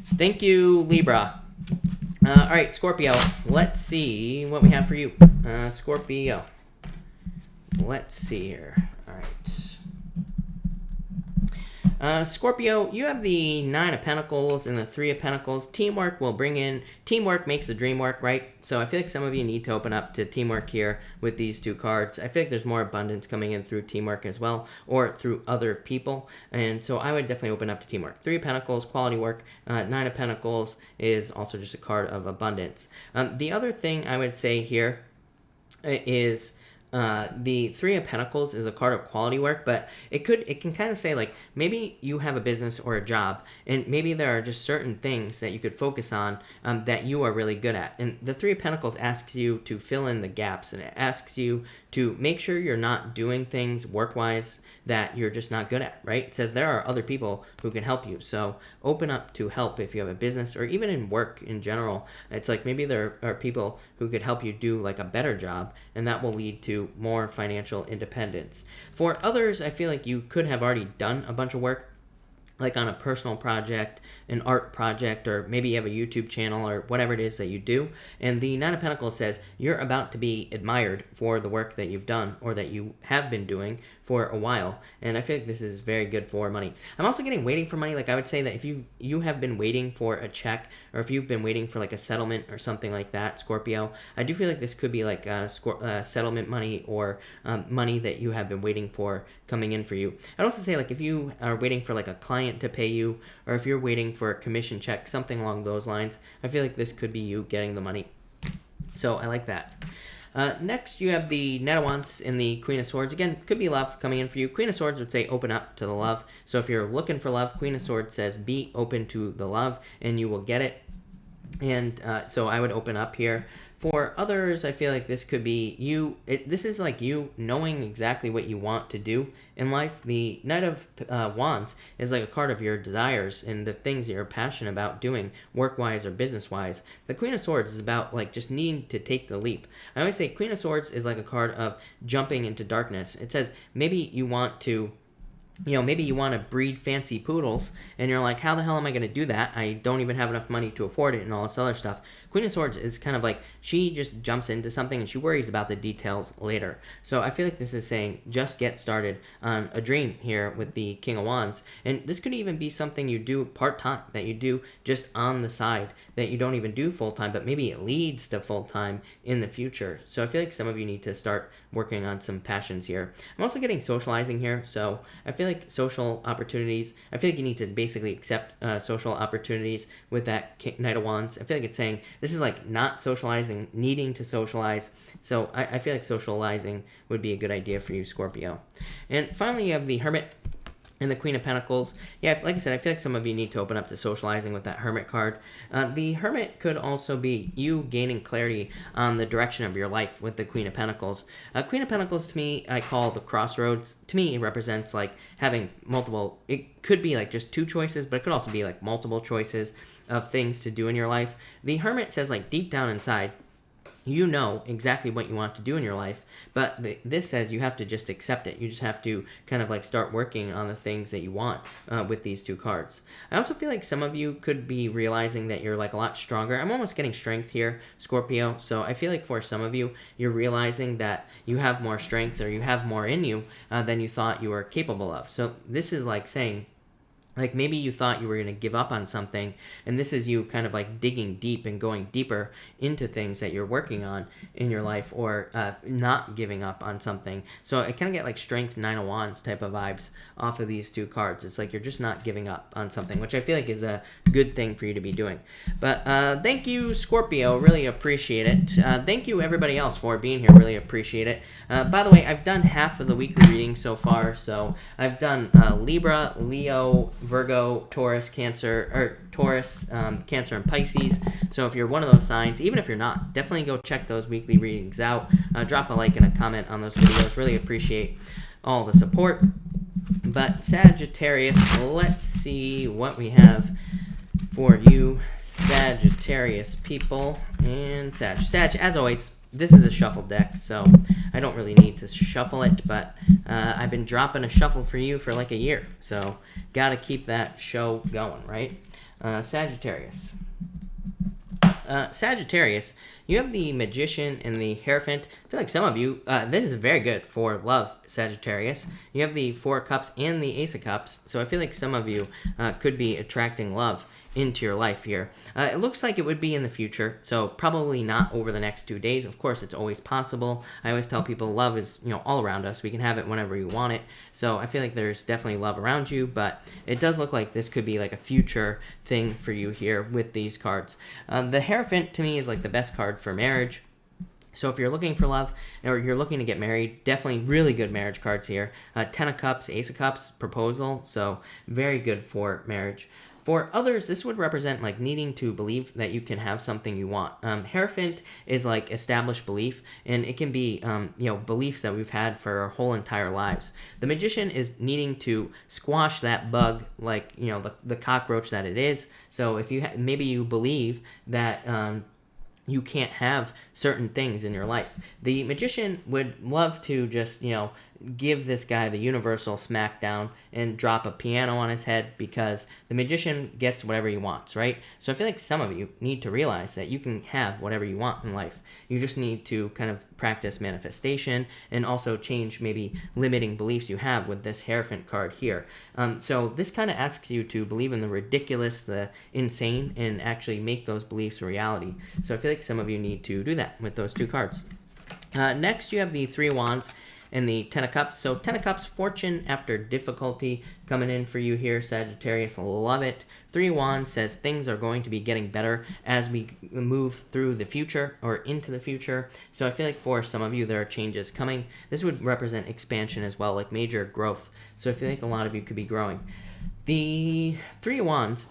Thank you, Libra. All right, Scorpio. Let's see what we have for you. Scorpio. Let's see here. All right. Scorpio, you have the 9 of Pentacles and the 3 of Pentacles. Teamwork makes the dream work, right? So I feel like some of you need to open up to teamwork here with these two cards. I feel like there's more abundance coming in through teamwork as well, or through other people. And so I would definitely open up to teamwork. 3 of Pentacles, quality work. 9 of Pentacles is also just a card of abundance. The other thing I would say here is... the 3 of Pentacles is a card of quality work, but it can kind of say like maybe you have a business or a job, and maybe there are just certain things that you could focus on that you are really good at. And the 3 of Pentacles asks you to fill in the gaps, and it asks you to make sure you're not doing things work-wise that you're just not good at, right? It says there are other people who can help you. So open up to help if you have a business, or even in work in general. It's like maybe there are people who could help you do like a better job, and that will lead to more financial independence. For others, I feel like you could have already done a bunch of work, like on a personal project, an art project, or maybe you have a YouTube channel or whatever it is that you do. And the 9 of Pentacles says you're about to be admired for the work that you've done or that you have been doing for a while. And I feel like this is very good for money. I'm also getting waiting for money. Like I would say that if you have been waiting for a check, or if you've been waiting for like a settlement or something like that, Scorpio, I do feel like this could be like settlement money, or money that you have been waiting for coming in for you. I'd also say like if you are waiting for like a client to pay you, or if you're waiting for a commission check, something along those lines, I feel like this could be you getting the money. So I like that. Next, you have the Knight of Wands and the Queen of Swords. Again, could be love coming in for you. Queen of Swords would say open up to the love. So if you're looking for love, Queen of Swords says be open to the love, and you will get it. And so I would open up here. For others, I feel like this could be you. This is like you knowing exactly what you want to do in life. The Knight of Wands is like a card of your desires and the things you're passionate about doing, work-wise or business-wise. The Queen of Swords is about like just needing to take the leap. I always say Queen of Swords is like a card of jumping into darkness. It says maybe you want to... maybe you want to breed fancy poodles, and you're like, how the hell am I going to do that? I don't even have enough money to afford it and all this other stuff. Queen of Swords is kind of like, she just jumps into something and she worries about the details later. So I feel like this is saying, just get started on a dream here with the King of Wands. And this could even be something you do part-time, that you do just on the side, that you don't even do full-time, but maybe it leads to full-time in the future. So I feel like some of you need to start working on some passions here. I'm also getting socializing here, so I feel like social opportunities, I feel like you need to basically accept social opportunities with that Knight of Wands. I feel like it's saying this is like not socializing, needing to socialize. So I feel like socializing would be a good idea for you, Scorpio. And finally, you have the Hermit and the Queen of Pentacles. Yeah, like I said, I feel like some of you need to open up to socializing with that Hermit card. The Hermit could also be you gaining clarity on the direction of your life with the Queen of Pentacles. Queen of Pentacles, to me, I call the crossroads. To me, it represents like having multiple, it could be like just 2 choices, but it could also be like multiple choices of things to do in your life. The Hermit says like deep down inside, you know exactly what you want to do in your life, but this says you have to just accept it. You just have to kind of like start working on the things that you want with these 2 cards. I also feel like some of you could be realizing that you're like a lot stronger. I'm almost getting strength here, Scorpio. So I feel like for some of you, you're realizing that you have more strength, or you have more in you than you thought you were capable of. So this is like saying, Like maybe you thought you were going to give up on something, and this is you kind of like digging deep and going deeper into things that you're working on in your life, or not giving up on something. So I kind of get like Strength, Nine of Wands type of vibes off of these two cards. It's like you're just not giving up on something, which I feel like is a good thing for you to be doing. But thank you, Scorpio. Really appreciate it. Thank you, everybody else, for being here. Really appreciate it. By the way, I've done half of the weekly reading so far. So I've done Libra, Leo, Virgo, Taurus, Cancer, Cancer, and Pisces. So if you're one of those signs, even if you're not, definitely go check those weekly readings out. Drop a like and a comment on those videos. Really appreciate all the support. But Sagittarius, let's see what we have for you, Sagittarius people. And Sag, as always, this is a shuffle deck, so I don't really need to shuffle it, but I've been dropping a shuffle for you for like a year, so gotta keep that show going, right? Sagittarius. Sagittarius, you have the Magician and the Hierophant. I feel like some of you, this is very good for love, Sagittarius. You have the Four of Cups and the Ace of Cups, so I feel like some of you could be attracting love into your life here. It looks like it would be in the future, so probably not over the next 2 days. Of course, it's always possible. I always tell people love is, all around us. We can have it whenever you want it. So I feel like there's definitely love around you, but it does look like this could be like a future thing for you here with these cards. The Hierophant to me is like the best card for marriage. So if you're looking for love or you're looking to get married, definitely really good marriage cards here. Ten of Cups, Ace of Cups, proposal. So very good for marriage. For others, this would represent like needing to believe that you can have something you want. Hierophant is like established belief, and it can be beliefs that we've had for our whole entire lives. The Magician is needing to squash that bug, like the cockroach that it is. So if you maybe you believe that you can't have certain things in your life. The Magician would love to just, give this guy the universal smackdown and drop a piano on his head, because the Magician gets whatever he wants, right? So I feel like some of you need to realize that you can have whatever you want in life. You just need to kind of practice manifestation and also change maybe limiting beliefs you have with this Hierophant card here. So this kind of asks you to believe in the ridiculous, the insane, and actually make those beliefs a reality. So I feel like some of you need to do that with those two cards. Next, you have the Three of Wands and the Ten of Cups. So Ten of Cups, fortune after difficulty coming in for you here, Sagittarius. Love it. Three of Wands says things are going to be getting better as we move through the future or into the future. So I feel like for some of you, there are changes coming. This would represent expansion as well, like major growth. So I feel like a lot of you could be growing. The Three of Wands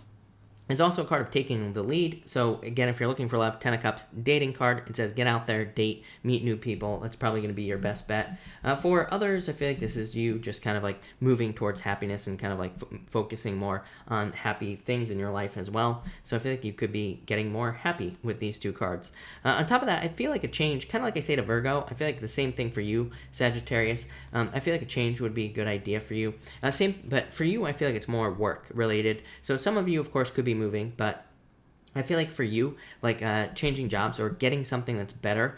is also a card of taking the lead. So again, if you're looking for love, Ten of Cups, dating card. It says get out there, date, meet new people. That's probably going to be your best bet. For others, I feel like this is you just kind of like moving towards happiness and kind of like focusing more on happy things in your life as well. So I feel like you could be getting more happy with these two cards. On top of that, I feel like a change, kind of like I say to Virgo, I feel like the same thing for you, Sagittarius. I feel like a change would be a good idea for you. But for you, I feel like it's more work related. So some of you, of course, could be moving, but I feel like for you, like changing jobs or getting something that's better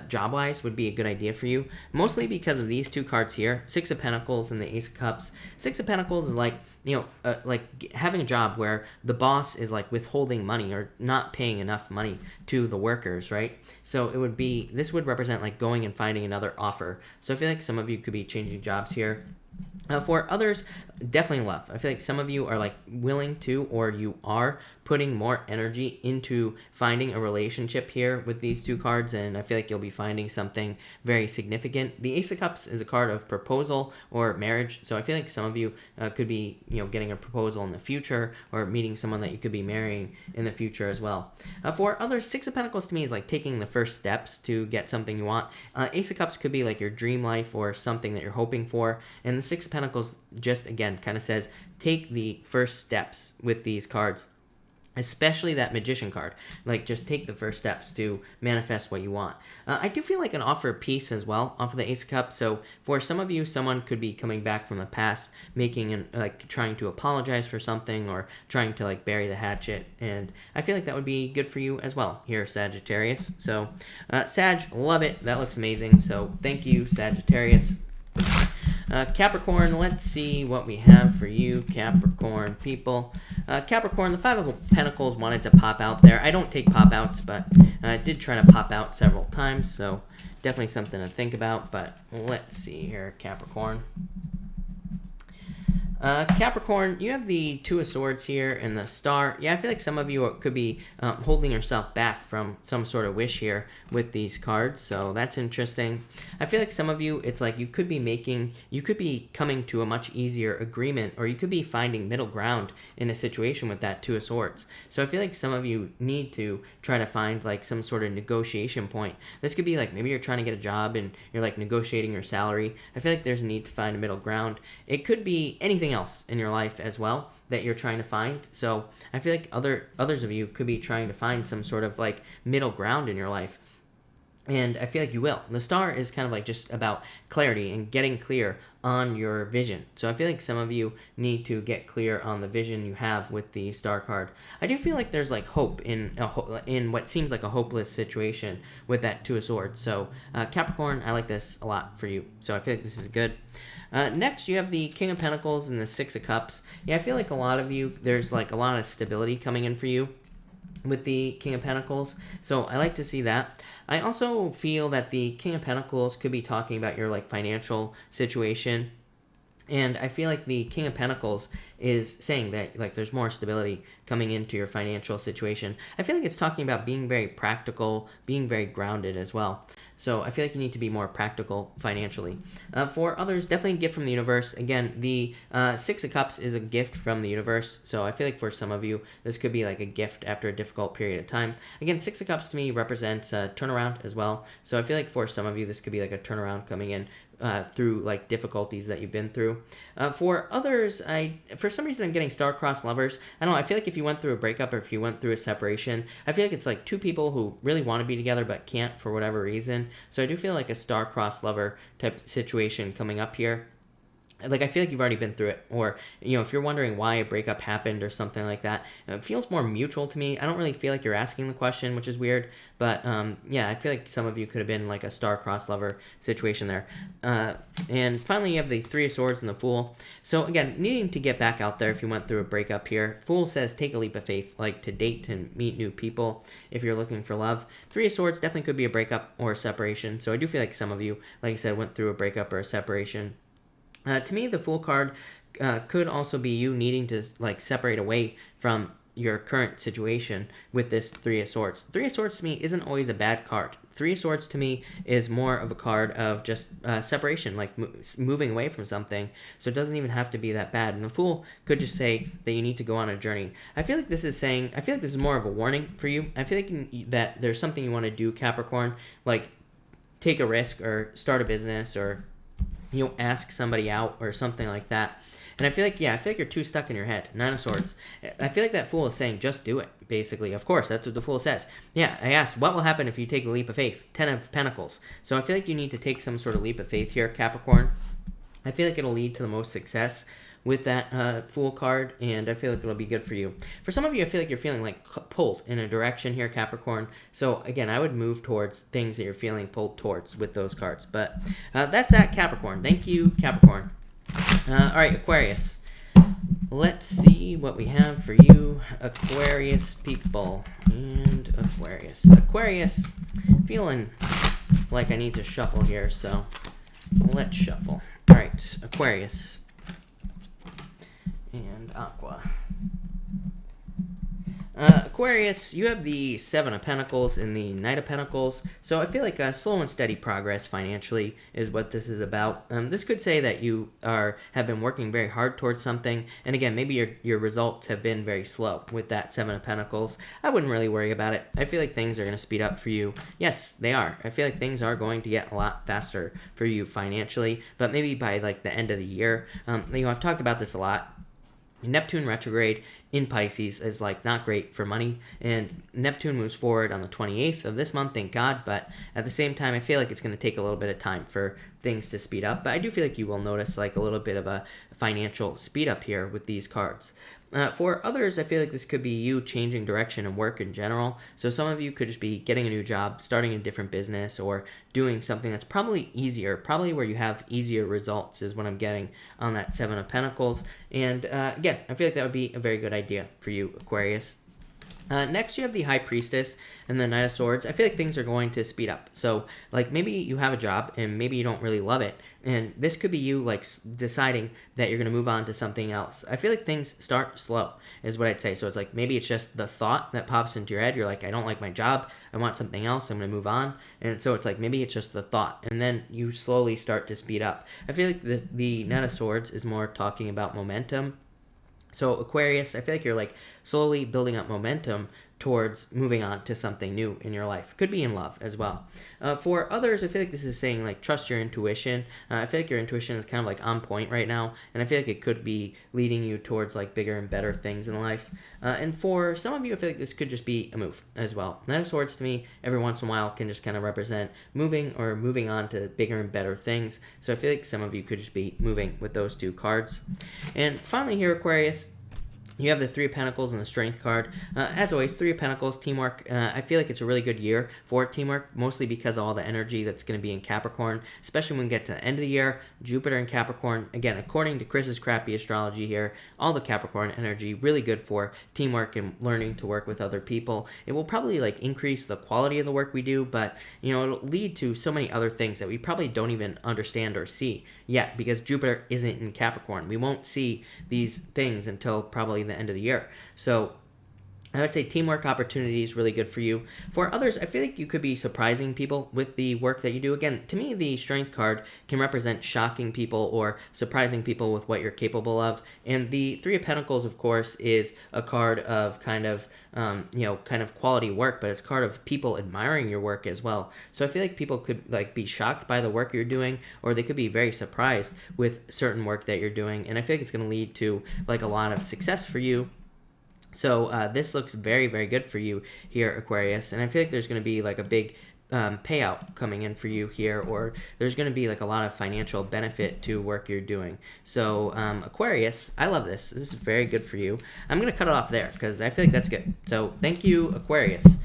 job-wise would be a good idea for you, mostly because of these two cards here, Six of Pentacles and the Ace of Cups. Six of Pentacles is like, like having a job where the boss is like withholding money or not paying enough money to the workers, right? So this would represent like going and finding another offer. So I feel like some of you could be changing jobs here. For others, definitely love. I feel like some of you are like willing to, or you are putting more energy into finding a relationship here with these two cards, and I feel like you'll be finding something very significant. The Ace of Cups is a card of proposal or marriage, so I feel like some of you could be, getting a proposal in the future or meeting someone that you could be marrying in the future as well. For others, Six of Pentacles to me is like taking the first steps to get something you want. Ace of Cups could be like your dream life or something that you're hoping for, and the Six of Pentacles just again kind of says take the first steps with these cards, especially that Magician card. Like just take the first steps to manifest what you want. I do feel like an offer of peace as well off of the Ace of Cups. So for some of you, someone could be coming back from the past, trying to apologize for something or trying to like bury the hatchet, and I feel like that would be good for you as well here, Sagittarius. So Sag, love it. That looks amazing. So thank you, Sagittarius. Capricorn, let's see what we have for you, Capricorn people. Capricorn, the Five of Pentacles wanted to pop out there. I don't take pop outs, but I did try to pop out several times, so definitely something to think about. But let's see here, Capricorn. Capricorn, you have the Two of Swords here and the Star. Yeah, I feel like some of you could be holding yourself back from some sort of wish here with these cards, so that's interesting. I feel like some of you, it's like you could be coming to a much easier agreement, or you could be finding middle ground in a situation with that Two of Swords. So I feel like some of you need to try to find like some sort of negotiation point. This could be like maybe you're trying to get a job and you're like negotiating your salary. I feel like there's a need to find a middle ground. It could be anything else in your life as well that you're trying to find. So I feel like others of you could be trying to find some sort of like middle ground in your life. And I feel like you will. The Star is kind of like just about clarity and getting clear on your vision. So I feel like some of you need to get clear on the vision you have with the Star card. I do feel like there's like hope in what seems like a hopeless situation with that Two of Swords. So Capricorn, I like this a lot for you. So I feel like this is good. Next, you have the King of Pentacles and the Six of Cups. Yeah, I feel like a lot of you, there's like a lot of stability coming in for you with the King of Pentacles, so I like to see that. I also feel that the King of Pentacles could be talking about your like financial situation, and I feel like the King of Pentacles is saying that like there's more stability coming into your financial situation. I feel like it's talking about being very practical, being very grounded as well. So I feel like you need to be more practical financially. For others, definitely a gift from the universe. Again, the Six of Cups is a gift from the universe. So I feel like for some of you, this could be like a gift after a difficult period of time. Again, Six of Cups to me represents a turnaround as well. So I feel like for some of you, this could be like a turnaround coming in through like difficulties that you've been through. For others, for some reason I'm getting star-crossed lovers. I don't know, I feel like if you went through a breakup or if you went through a separation, I feel like it's like two people who really want to be together but can't for whatever reason. So I do feel like a star-crossed lover type situation coming up here. Like, I feel like you've already been through it, or, you know, if you're wondering why a breakup happened or something like that, it feels more mutual to me. I don't really feel like you're asking the question, which is weird, but, yeah, I feel like some of you could have been, like, a star-crossed lover situation there. And finally, you have the Three of Swords and the Fool. So, again, needing to get back out there if you went through a breakup here. Fool says take a leap of faith, like, to date and meet new people if you're looking for love. Three of Swords definitely could be a breakup or a separation, so I do feel like some of you, like I said, went through a breakup or a separation. To me, the Fool card could also be you needing to like separate away from your current situation with this Three of Swords. Three of Swords to me isn't always a bad card. Three of Swords to me is more of a card of just separation, like moving away from something. So it doesn't even have to be that bad. And the Fool could just say that you need to go on a journey. I feel like this is more of a warning for you. I feel like that there's something you want to do, Capricorn, like take a risk or start a business or ask somebody out or something like that. And I feel like you're too stuck in your head. Nine of Swords. I feel like that Fool is saying, just do it, basically. Of course, that's what the Fool says. Yeah, I asked, what will happen if you take a leap of faith? 10 of Pentacles. So I feel like you need to take some sort of leap of faith here, Capricorn. I feel like it'll lead to the most success with that Fool card, and I feel like it'll be good for you. For some of you, I feel like you're feeling like pulled in a direction here, Capricorn. So again, I would move towards things that you're feeling pulled towards with those cards. But that's that, Capricorn. Thank you, Capricorn. All right, Aquarius. Let's see what we have for you, Aquarius people. And Aquarius, feeling like I need to shuffle here, so let's shuffle. All right, Aquarius. And Aqua. Aquarius, you have the Seven of Pentacles and the Knight of Pentacles. So I feel like slow and steady progress financially is what this is about. This could say that you have been working very hard towards something. And again, maybe your results have been very slow with that Seven of Pentacles. I wouldn't really worry about it. I feel like things are going to speed up for you. Yes, they are. I feel like things are going to get a lot faster for you financially. But maybe by like the end of the year. I've talked about this a lot. Neptune retrograde in Pisces is like not great for money, and Neptune moves forward on the 28th of this month, thank God, but at the same time I feel like it's going to take a little bit of time for things to speed up, but I do feel like you will notice like a little bit of a financial speed up here with these cards. For others, I feel like this could be you changing direction and work in general. So some of you could just be getting a new job, starting a different business, or doing something that's probably easier, probably where you have easier results is what I'm getting on that Seven of Pentacles. And again, I feel like that would be a very good idea for you, Aquarius. Next, you have the High Priestess and the Knight of Swords. I feel like things are going to speed up. So, like, maybe you have a job and maybe you don't really love it. And this could be you, like, deciding that you're going to move on to something else. I feel like things start slow, is what I'd say. So, it's like maybe it's just the thought that pops into your head. You're like, I don't like my job. I want something else. I'm going to move on. And so, it's like maybe it's just the thought. And then you slowly start to speed up. I feel like the Knight of Swords is more talking about momentum. So Aquarius, I feel like you're like slowly building up momentum towards moving on to something new in your life. Could be in love as well. For others, I feel like this is saying like trust your intuition. I feel like your intuition is kind of like on point right now, and I feel like it could be leading you towards like bigger and better things in life. And for some of you, I feel like this could just be a move as well. Knight of Swords to me, every once in a while, can just kind of represent moving or moving on to bigger and better things. So I feel like some of you could just be moving with those two cards. And finally here, Aquarius, you have the Three of Pentacles and the Strength card. As always, Three of Pentacles, teamwork. I feel like it's a really good year for teamwork, mostly because of all the energy that's going to be in Capricorn, especially when we get to the end of the year. Jupiter in Capricorn, again, according to Chris's crappy astrology here, all the Capricorn energy, really good for teamwork and learning to work with other people. It will probably like increase the quality of the work we do, but you know, it'll lead to so many other things that we probably don't even understand or see yet, because Jupiter isn't in Capricorn. We won't see these things until probably the end of the year. So I would say teamwork opportunity is really good for you. For others, I feel like you could be surprising people with the work that you do. Again, to me, the Strength card can represent shocking people or surprising people with what you're capable of. And the Three of Pentacles, of course, is a card of kind of, kind of quality work, but it's a card of people admiring your work as well. So I feel like people could like be shocked by the work you're doing, or they could be very surprised with certain work that you're doing. And I feel like it's going to lead to like a lot of success for you. So this looks very, very good for you here, Aquarius. And I feel like there's going to be like a big payout coming in for you here, or there's going to be like a lot of financial benefit to work you're doing. So Aquarius, I love this. This is very good for you. I'm going to cut it off there because I feel like that's good. So thank you, Aquarius.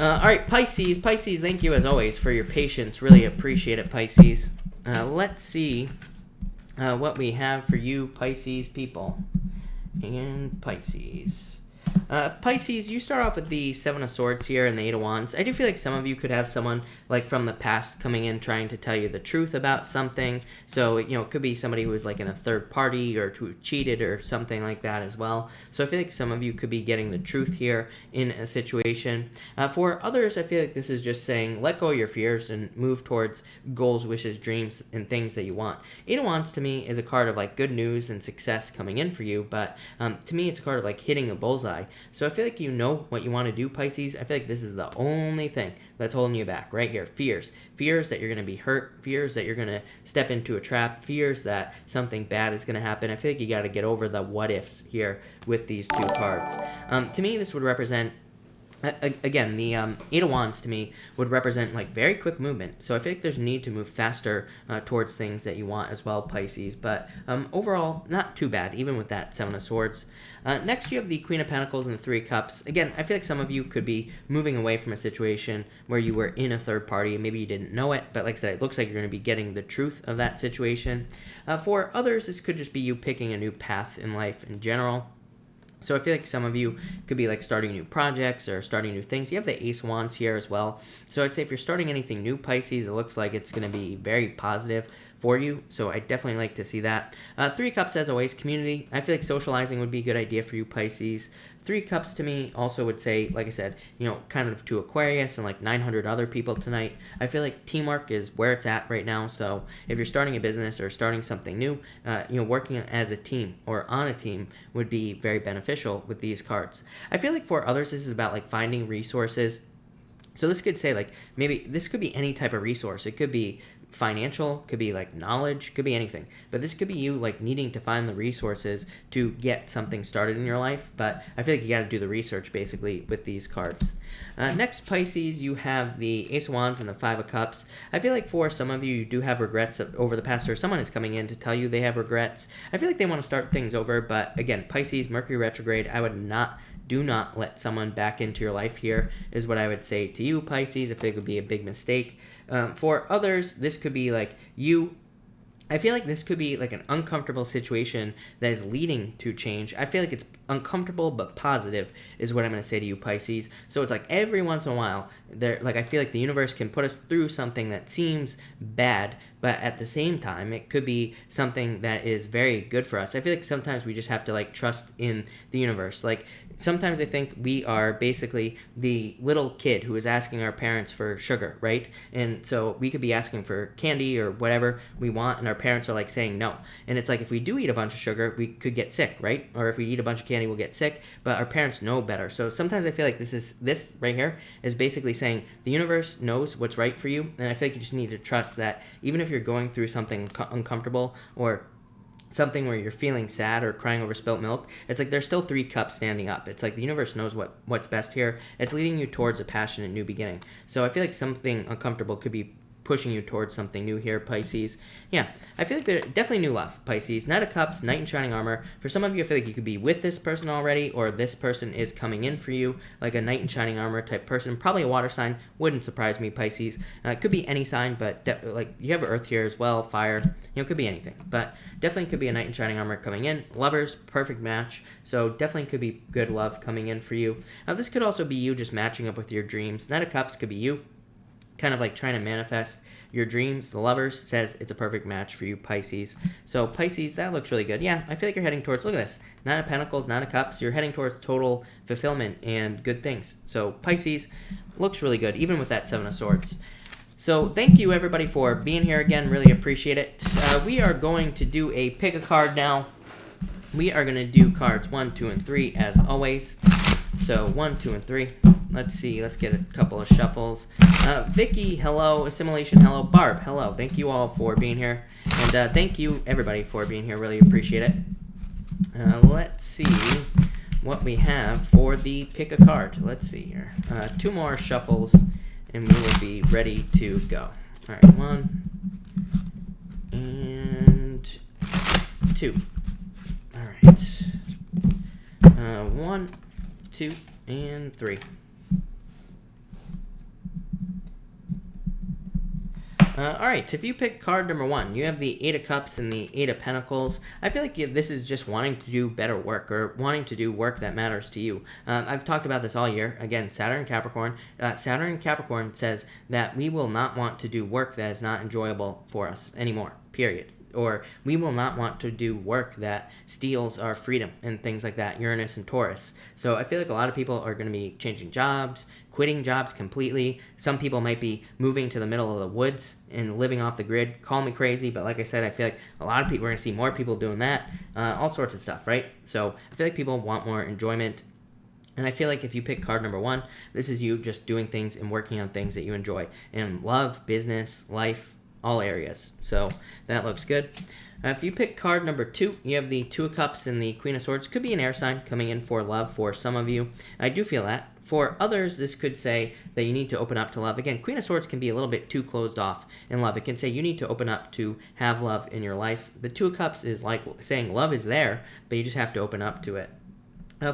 All right, Pisces. Pisces, thank you as always for your patience. Really appreciate it, Pisces. Let's see what we have for you, Pisces people. And Pisces. Pisces, you start off with the Seven of Swords here and the Eight of Wands. I do feel like some of you could have someone like from the past coming in trying to tell you the truth about something. So, you know, it could be somebody who was like in a third party or who cheated or something like that as well. So I feel like some of you could be getting the truth here in a situation. For others, I feel like this is just saying let go of your fears and move towards goals, wishes, dreams, and things that you want. Eight of Wands to me is a card of like good news and success coming in for you, but to me it's a card of like hitting a bullseye. So I feel like you know what you want to do, Pisces. I feel like this is the only thing that's holding you back right here. Fears. Fears that you're going to be hurt. Fears that you're going to step into a trap. Fears that something bad is going to happen. I feel like you got to get over the what ifs here with these two cards. To me, this would represent again, the Eight of Wands to me would represent like very quick movement. So I feel like there's a need to move faster towards things that you want as well, Pisces. But overall, not too bad, even with that Seven of Swords. Next, you have the Queen of Pentacles and the Three of Cups. Again, I feel like some of you could be moving away from a situation where you were in a third party and maybe you didn't know it. But like I said, it looks like you're going to be getting the truth of that situation. For others, this could just be you picking a new path in life in general. So I feel like some of you could be like starting new projects or starting new things. You have the Ace Wands here as well. So I'd say if you're starting anything new, Pisces, it looks like it's going to be very positive for you. So I definitely like to see that. Three Cups, as always, community. I feel like socializing would be a good idea for you, Pisces. Three Cups to me also would say, like I said, you know, kind of to Aquarius and like 900 other people tonight. I feel like teamwork is where it's at right now. So if you're starting a business or starting something new, working as a team or on a team would be very beneficial with these cards. I feel like for others, this is about like finding resources So this could say, like, maybe this could be any type of resource. It could be financial, could be like knowledge, could be anything. But this could be you like needing to find the resources to get something started in your life. But I feel like you got to do the research basically with these cards. Next, Pisces, you have the Ace of Wands and the Five of Cups. I feel like for some of you, you do have regrets over the past, or someone is coming in to tell you they have regrets. I feel like they want to start things over. But again, Pisces, Mercury retrograde, do not let someone back into your life here, is what I would say to you, Pisces. I think it would be a big mistake. For others, this could be like you. I feel like this could be like an uncomfortable situation that is leading to change. I feel like it's uncomfortable but positive is what I'm going to say to you, Pisces. So it's like every once in a while, I feel like the universe can put us through something that seems bad, but at the same time, it could be something that is very good for us. I feel like sometimes we just have to like trust in the universe. Like sometimes I think we are basically the little kid who is asking our parents for sugar, right? And so we could be asking for candy or whatever we want, and our parents are like saying no. And it's like if we do eat a bunch of sugar, we could get sick, right? Or if we eat a bunch of candy, we'll get sick, but our parents know better. So sometimes I feel like this right here is basically saying the universe knows what's right for you, and I feel like you just need to trust that even if you're going through something uncomfortable or something where you're feeling sad or crying over spilt milk, it's like there's still 3 cups standing up. It's like the universe knows what's best here. It's leading you towards a passionate new beginning. So I feel like something uncomfortable could be pushing you towards something new here, Pisces. Yeah, I feel like there's definitely new love, Pisces. Knight of Cups, Knight in Shining Armor. For some of you, I feel like you could be with this person already, or this person is coming in for you, like a Knight in Shining Armor type person. Probably a water sign. Wouldn't surprise me, Pisces. It could be any sign, but like you have Earth here as well, fire. It could be anything, but definitely could be a Knight in Shining Armor coming in. Lovers, perfect match. So definitely could be good love coming in for you. This could also be you just matching up with your dreams. Knight of Cups could be you kind of like trying to manifest your dreams. The Lovers says it's a perfect match for you, Pisces. So Pisces, that looks really good. Yeah, I feel like you're heading towards, look at this, Nine of Pentacles, Nine of Cups. You're heading towards total fulfillment and good things. So Pisces looks really good, even with that Seven of Swords. So thank you, everybody, for being here again. Really appreciate it. We are going to do a pick a card now. We are going to do cards 1, 2, and 3 as always. So 1, 2, and 3. Let's see. Let's get a couple of shuffles. Vicky, hello. Assimilation, hello. Barb, hello. Thank you all for being here. And thank you, everybody, for being here. Really appreciate it. Let's see what we have for the pick a card. Let's see here. 2 more shuffles, and we will be ready to go. All right, 1 and 2. All right. 1, 2, and 3. All right, if you pick card number 1, you have the 8 of Cups and the 8 of Pentacles. I feel like this is just wanting to do better work or wanting to do work that matters to you. I've talked about this all year. Again, Saturn and Capricorn. Saturn and Capricorn says that we will not want to do work that is not enjoyable for us anymore, period. Or we will not want to do work that steals our freedom and things like that, Uranus and Taurus. So I feel like a lot of people are going to be changing jobs, quitting jobs completely. Some people might be moving to the middle of the woods and living off the grid. Call me crazy, but like I said, I feel like a lot of people, we're going to see more people doing that, all sorts of stuff, right? So I feel like people want more enjoyment. And I feel like if you pick card number 1, this is you just doing things and working on things that you enjoy in love, business, life, all areas. So that looks good. If you pick card number 2, you have the 2 of Cups and the Queen of Swords. Could be an air sign coming in for love for some of you. I do feel that. For others, this could say that you need to open up to love. Again, Queen of Swords can be a little bit too closed off in love. It can say you need to open up to have love in your life. The 2 of Cups is like saying love is there, but you just have to open up to it.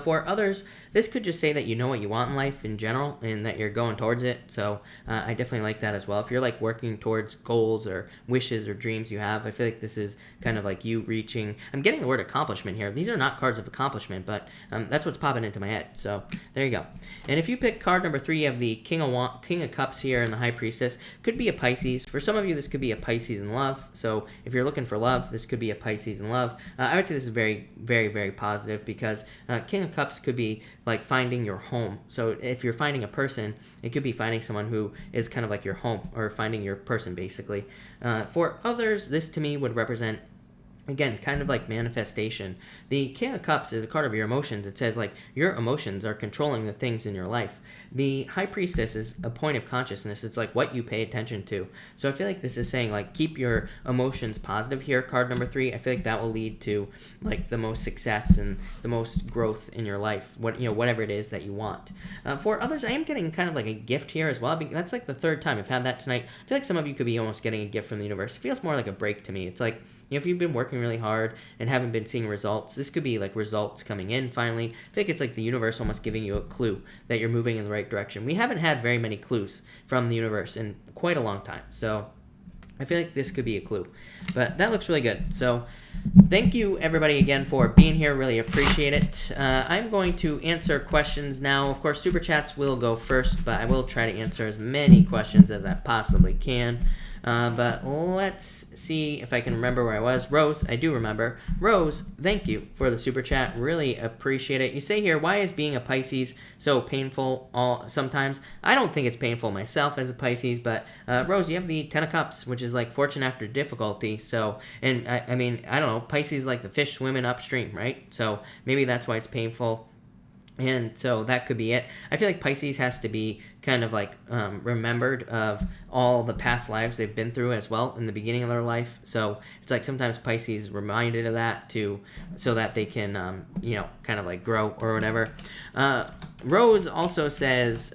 For others, this could just say that you know what you want in life in general and that you're going towards it. So I definitely like that as well. If you're like working towards goals or wishes or dreams you have, I feel like this is kind of like you reaching. I'm getting the word accomplishment here. These are not cards of accomplishment, but that's what's popping into my head. So there you go. And if you pick card number 3, you have the King of Cups here and the High Priestess. Could be a Pisces. For some of you, this could be a Pisces in love. So if you're looking for love, this could be a Pisces in love. I would say this is very, very, very positive because King of Cups could be like finding your home. So if you're finding a person, it could be finding someone who is kind of like your home or finding your person basically. For others, this to me would represent again, kind of like manifestation. The King of Cups is a card of your emotions. It says, like, your emotions are controlling the things in your life. The High Priestess is a point of consciousness. It's like what you pay attention to. So I feel like this is saying, like, keep your emotions positive here. Card number 3, I feel like that will lead to, like, the most success and the most growth in your life, whatever it is that you want. For others, I am getting kind of like a gift here as well. That's like the 3rd time I've had that tonight. I feel like some of you could be almost getting a gift from the universe. It feels more like a break to me. It's like, if you've been working really hard and haven't been seeing results, this could be like results coming in finally. I think it's like the universe almost giving you a clue that you're moving in the right direction. We haven't had very many clues from the universe in quite a long time. So I feel like this could be a clue. But that looks really good. So thank you, everybody, again, for being here. Really appreciate it. I'm going to answer questions now. Of course, Super Chats will go first, but I will try to answer as many questions as I possibly can. But let's see if I can remember where I was. Rose, I do remember. Rose, thank you for the Super Chat. Really appreciate it. You say here, why is being a Pisces so painful sometimes? I don't think it's painful myself as a Pisces, but Rose, you have the 10 of Cups, which is like fortune after difficulty. So, and I mean, I don't know, Pisces like the fish swimming upstream, right? So maybe that's why it's painful. And so that could be it. I feel like Pisces has to be kind of like remembered of all the past lives they've been through as well in the beginning of their life. So it's like sometimes Pisces reminded of that so that they can, kind of like grow or whatever. Rose also says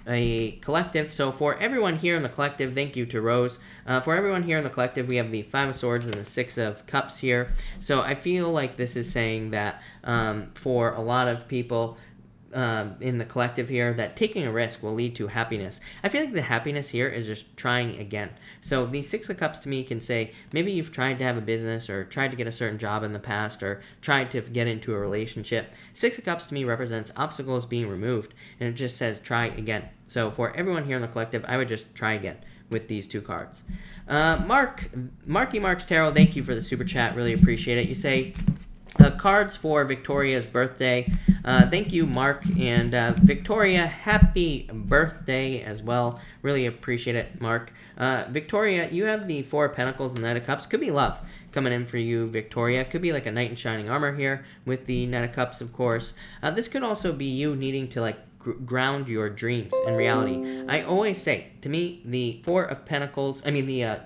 a collective. So for everyone here in the collective, thank you to Rose. For everyone here in the collective, we have the 5 of Swords and the 6 of Cups here. So I feel like this is saying that for a lot of people in the collective here, that taking a risk will lead to happiness. I feel like the happiness here is just trying again. So the 6 of Cups to me can say maybe you've tried to have a business or tried to get a certain job in the past or tried to get into a relationship. 6 of Cups to me represents obstacles being removed, and it just says try again. So for everyone here in the collective, I would just try again with these 2 cards. Marky Marks Tarot, thank you for the Super Chat. Really appreciate it. You say cards for Victoria's birthday. Thank you, Mark. And Victoria, happy birthday as well. Really appreciate it, Mark. Victoria, you have the 4 of Pentacles and Knight of Cups. Could be love coming in for you, Victoria. Could be like a knight in shining armor here with the Knight of Cups, of course. This could also be you needing to like ground your dreams in reality. I always say, to me, the 4 of Pentacles, the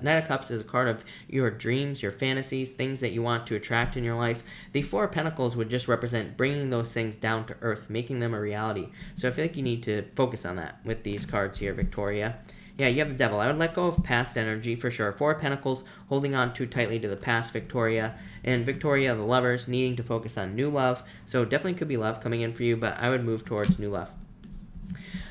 Knight of Cups is a card of your dreams, your fantasies, things that you want to attract in your life. The 4 of Pentacles would just represent bringing those things down to earth, making them a reality. So I feel like you need to focus on that with these cards here, Victoria. Yeah, you have the Devil. I would let go of past energy for sure. 4 of Pentacles, holding on too tightly to the past, Victoria. And Victoria, the Lovers, needing to focus on new love. So definitely could be love coming in for you, but I would move towards new love.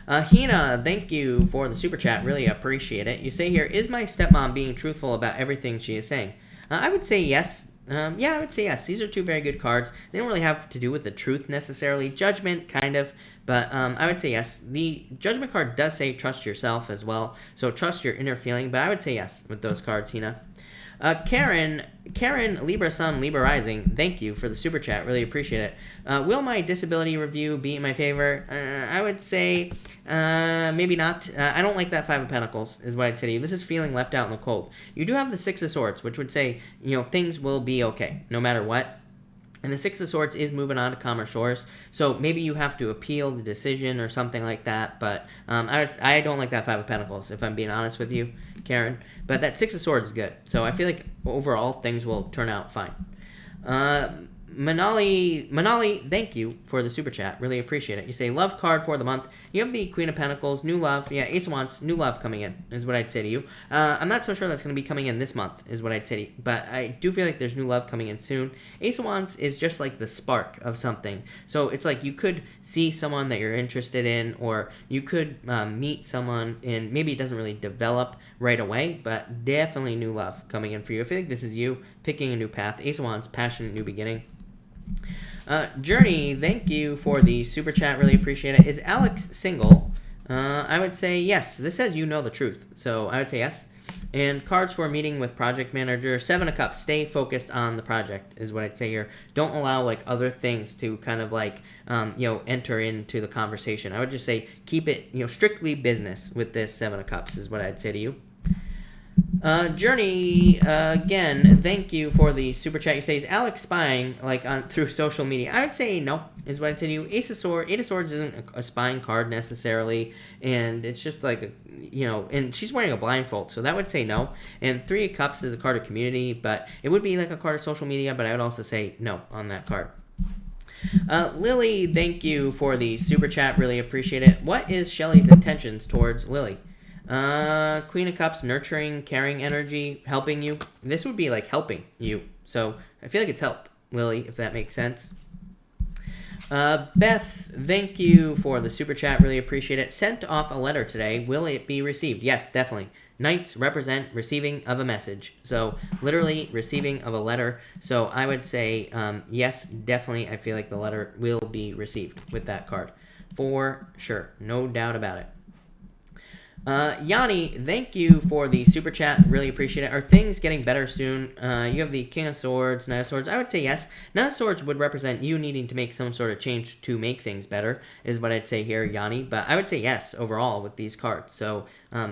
Hina, thank you for the Super Chat. Really appreciate it. You say here, is my stepmom being truthful about everything she is saying? I would say yes. Yeah, I would say yes. These are 2 very good cards. They don't really have to do with the truth necessarily. Judgment, kind of. But I would say yes. The Judgment card does say trust yourself as well. So trust your inner feeling. But I would say yes with those cards, Hina. Karen, Libra Sun, Libra Rising, thank you for the Super Chat. Really appreciate it. Will my disability review be in my favor? I would say maybe not. I don't like that 5 of Pentacles, is what I'd say to you. This is feeling left out in the cold. You do have the 6 of Swords, which would say, things will be okay, no matter what. And the 6 of Swords is moving on to calmer shores. So maybe you have to appeal the decision or something like that. But I don't like that 5 of Pentacles, if I'm being honest with you, Karen. But that 6 of Swords is good. So I feel like overall things will turn out fine. Manali, thank you for the Super Chat. Really appreciate it. You say, love card for the month. You have the Queen of Pentacles, new love. Yeah, Ace of Wands, new love coming in, is what I'd say to you. I'm not so sure that's going to be coming in this month, is what I'd say to you. But I do feel like there's new love coming in soon. Ace of Wands is just like the spark of something. So it's like you could see someone that you're interested in, or you could meet someone, and maybe it doesn't really develop right away, but definitely new love coming in for you. I feel like this is you picking a new path. Ace of Wands, passionate new beginning. Journey, thank you for the Super Chat. Really appreciate it. Is Alex single? I would say yes. This says you know the truth, so I would say yes. And cards for a meeting with project manager. 7 of Cups. Stay focused on the project is what I'd say here. Don't allow like other things to kind of like enter into the conversation. I would just say keep it strictly business with this 7 of Cups is what I'd say to you. Journey, again, thank you for the super chat. You say, is Alex spying, like, through social media? I would say no, is what I'd say to you. Eight of Swords isn't a spying card necessarily, and it's just like, and she's wearing a blindfold, so that would say no. And Three of Cups is a card of community, but it would be like a card of social media, but I would also say no on that card. Lily, thank you for the super chat. Really appreciate it. What is Shelly's intentions towards Lily? Queen of Cups, nurturing, caring energy, helping you. This would be like helping you. So I feel like it's help, Lily, if that makes sense. Beth, thank you for the super chat. Really appreciate it. Sent off a letter today. Will it be received? Yes, definitely. Knights represent receiving of a message. So literally receiving of a letter. So I would say yes, definitely. I feel like the letter will be received with that card. For sure. No doubt about it. Yanni, thank you for the super chat. Really appreciate it. Are things getting better soon? You have the King of Swords, Knight of Swords. I would say yes. Knight of Swords would represent you needing to make some sort of change to make things better, is what I'd say here, Yanni. But I would say yes overall with these cards. So,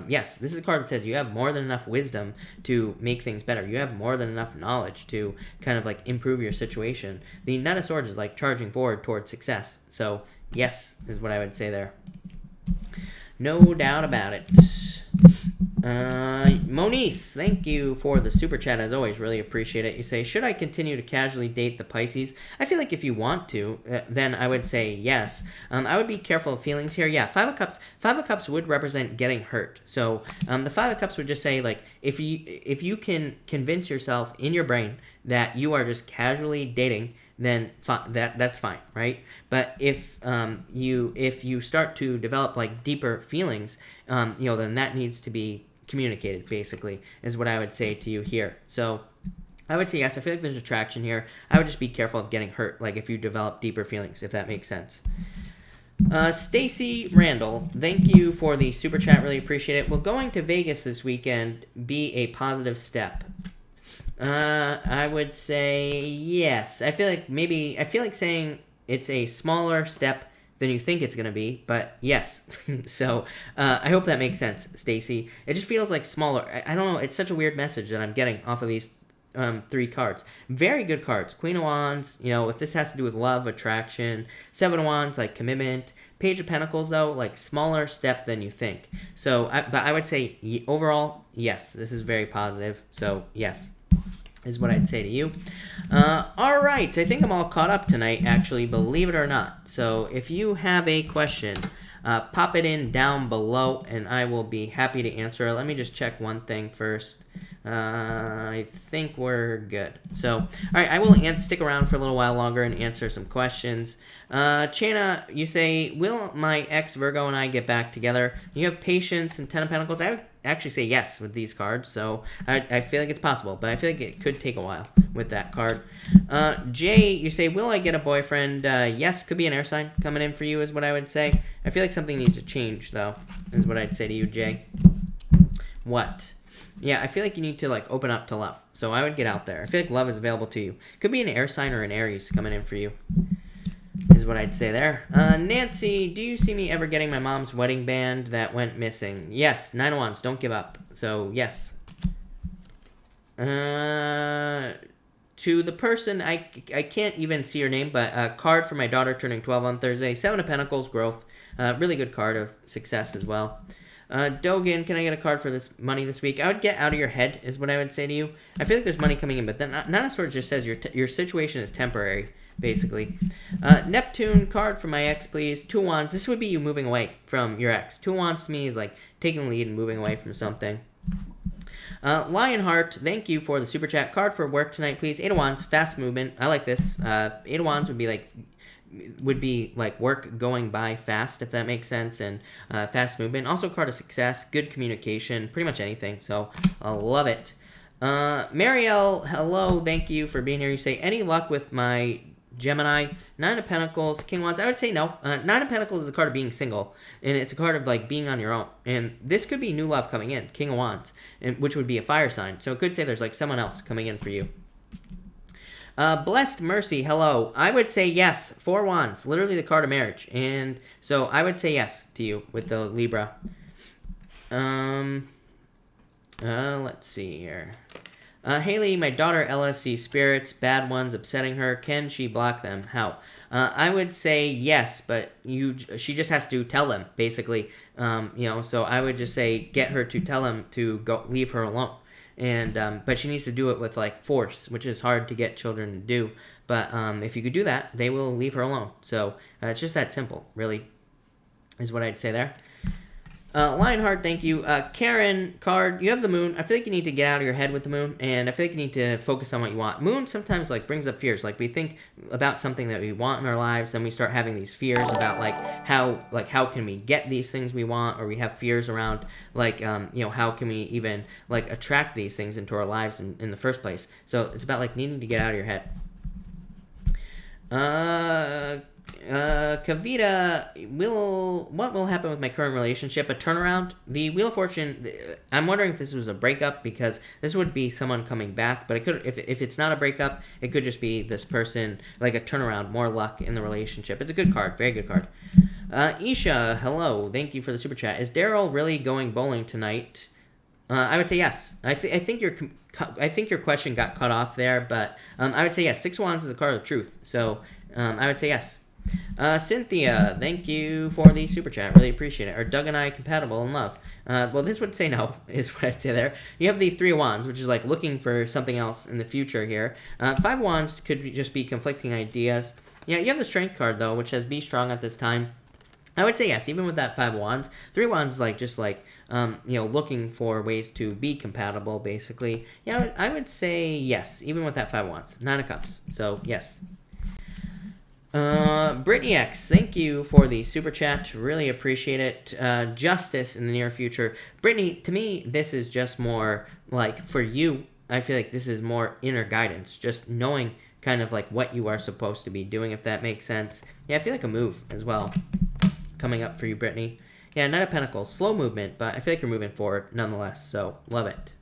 yes, this is a card that says you have more than enough wisdom to make things better. You have more than enough knowledge to kind of like improve your situation. The Knight of Swords is like charging forward towards success. So, yes, is what I would say there. No doubt about it. Monice, thank you for the super chat as always. Really appreciate it. You say, should I continue to casually date the Pisces? I feel like if you want to, then I would say yes. I would be careful of feelings here. Yeah, Five of Cups would represent getting hurt. So the Five of Cups would just say, like, if you can convince yourself in your brain that you are just casually dating, then that's fine, right? But if you start to develop like deeper feelings, then that needs to be communicated. Basically, is what I would say to you here. So I would say yes. I feel like there's attraction here. I would just be careful of getting hurt, like if you develop deeper feelings, if that makes sense. Stacy Randall, thank you for the super chat. Really appreciate it. Will going to Vegas this weekend be a positive step? I would say yes. I feel like saying it's a smaller step than you think it's going to be, but yes. So, I hope that makes sense, Stacy. It just feels like smaller. I don't know. It's such a weird message that I'm getting off of these three cards. Very good cards. Queen of Wands, if this has to do with love, attraction. Seven of Wands, like commitment. Page of Pentacles, though, like smaller step than you think. So, but I would say overall, yes, this is very positive. So, yes, is what I'd say to you. All right, I think I'm all caught up tonight, actually, believe it or not. So, if you have a question, pop it in down below, and I will be happy to answer it. Let me just check one thing first. I think we're good. So, all right, I will stick around for a little while longer and answer some questions. Chana, you say, will my ex Virgo and I get back together? You have Patience and Ten of Pentacles. I would actually say yes with these cards, so I feel like it's possible, but I feel like it could take a while with that card. Jay, you say, will I get a boyfriend? Yes, could be an air sign coming in for you is what I would say. I feel like something needs to change, though, is what I'd say to you, Jay. What? Yeah, I feel like you need to like open up to love. So I would get out there. I feel like love is available to you. Could be an air sign or an Aries coming in for you, is what I'd say there. Nancy, do you see me ever getting my mom's wedding band that went missing? Yes, Nine of Wands, don't give up. So yes. To the person, I can't even see your name, but a card for my daughter turning 12 on Thursday. Seven of Pentacles, growth. Really good card of success as well. Dogan, can I get a card for this money this week? I would get out of your head, is what I would say to you. I feel like there's money coming in, but then Nine of Swords just says your situation is temporary, basically. Neptune, card for my ex, please. Two Wands. This would be you moving away from your ex. Two Wands to me is like taking the lead and moving away from something. Lionheart, thank you for the super chat. Card for work tonight, please. Eight of Wands, fast movement. I like this. Eight of Wands would be like work going by fast, if that makes sense, and fast movement. Also, card of success, good communication, pretty much anything. So I love it. Marielle, hello, thank you for being here. You say, any luck with my Gemini? Nine of Pentacles, King of Wands. I would say no. Nine of Pentacles is a card of being single, and it's a card of like being on your own. And this could be new love coming in, King of Wands, which would be a fire sign. So it could say there's like someone else coming in for you. Blessed Mercy, hello. I would say yes. Four Wands, literally the card of marriage. And so I would say yes to you with the Libra. Let's see here. Haley, my daughter Ella sees spirits, bad ones upsetting her. Can she block them? How? I would say yes, but she just has to tell them, basically. So I would just say get her to tell them to go leave her alone. And but she needs to do it with like force, which is hard to get children to do. But if you could do that, they will leave her alone. So it's just that simple, really, is what I'd say there. Lionheart, thank you. Karen, card, you have the moon. I feel like you need to get out of your head with the moon, and I feel like you need to focus on what you want. Moon sometimes like brings up fears. Like we think about something that we want in our lives, then we start having these fears about how can we get these things we want, or we have fears around how can we even like attract these things into our lives in the first place. So it's about like needing to get out of your head. Kavita, what will happen with my current relationship? A turnaround? The Wheel of Fortune, I'm wondering if this was a breakup, because this would be someone coming back, but it could, if it's not a breakup, it could just be this person, like a turnaround, more luck in the relationship. It's a good card, very good card. Isha, hello, thank you for the super chat. Is Daryl really going bowling tonight? I would say yes. I think your question got cut off there, but I would say yes. Six Wands is a card of truth, so I would say yes. Cynthia, thank you for the super chat. Really appreciate it. Are Doug and I compatible in love? Well, this would say no, is what I'd say there. You have the Three of Wands, which is like looking for something else in the future here. Five of Wands could just be conflicting ideas. Yeah, you have the Strength card, though, which says be strong at this time. I would say yes, even with that Five of Wands. Three of Wands is like just like, looking for ways to be compatible, basically. Yeah, I would say yes, even with that Five of Wands. Nine of Cups, so yes. Brittany X, thank you for the super chat. Really appreciate it. Justice in the near future. Brittany, to me, this is just more like for you. I feel like this is more inner guidance, just knowing kind of like what you are supposed to be doing, if that makes sense. Yeah, I feel like a move as well coming up for you, Brittany. Yeah, Knight of Pentacles, slow movement, but I feel like you're moving forward nonetheless, so love it.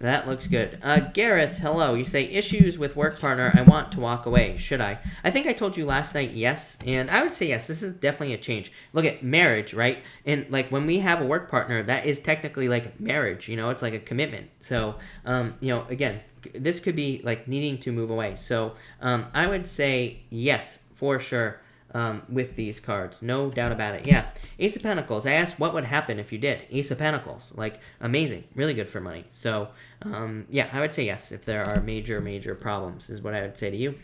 That looks good. Gareth, hello. You say, issues with work partner. I want to walk away. Should I? I think I told you last night yes, and I would say yes. This is definitely a change. Look at marriage, right? And like when we have a work partner, that is technically like marriage. It's like a commitment. So, again, this could be like needing to move away. So I would say yes, for sure. With these cards, no doubt about it. Yeah, Ace of Pentacles. I asked what would happen if you did. Ace of Pentacles, like amazing, really good for money. So, yeah, I would say yes if there are major problems, is what I would say to you.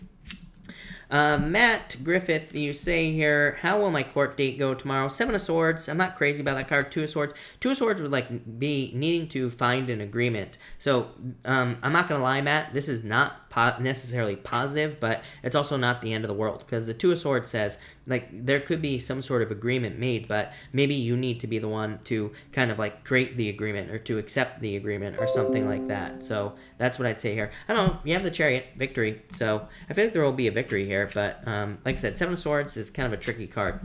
Matt Griffith, you say here, how will my court date go tomorrow? Seven of Swords. I'm not crazy about that card. Two of Swords. Two of Swords would like be needing to find an agreement. So I'm not gonna lie, Matt. This is not necessarily positive, but it's also not the end of the world, because the Two of Swords says like there could be some sort of agreement made, but maybe you need to be the one to kind of like create the agreement or to accept the agreement or something like that. So that's what I'd say here. I don't know. You have the Chariot, victory. So I feel like there will be a victory here, but like I said, Seven of Swords is kind of a tricky card.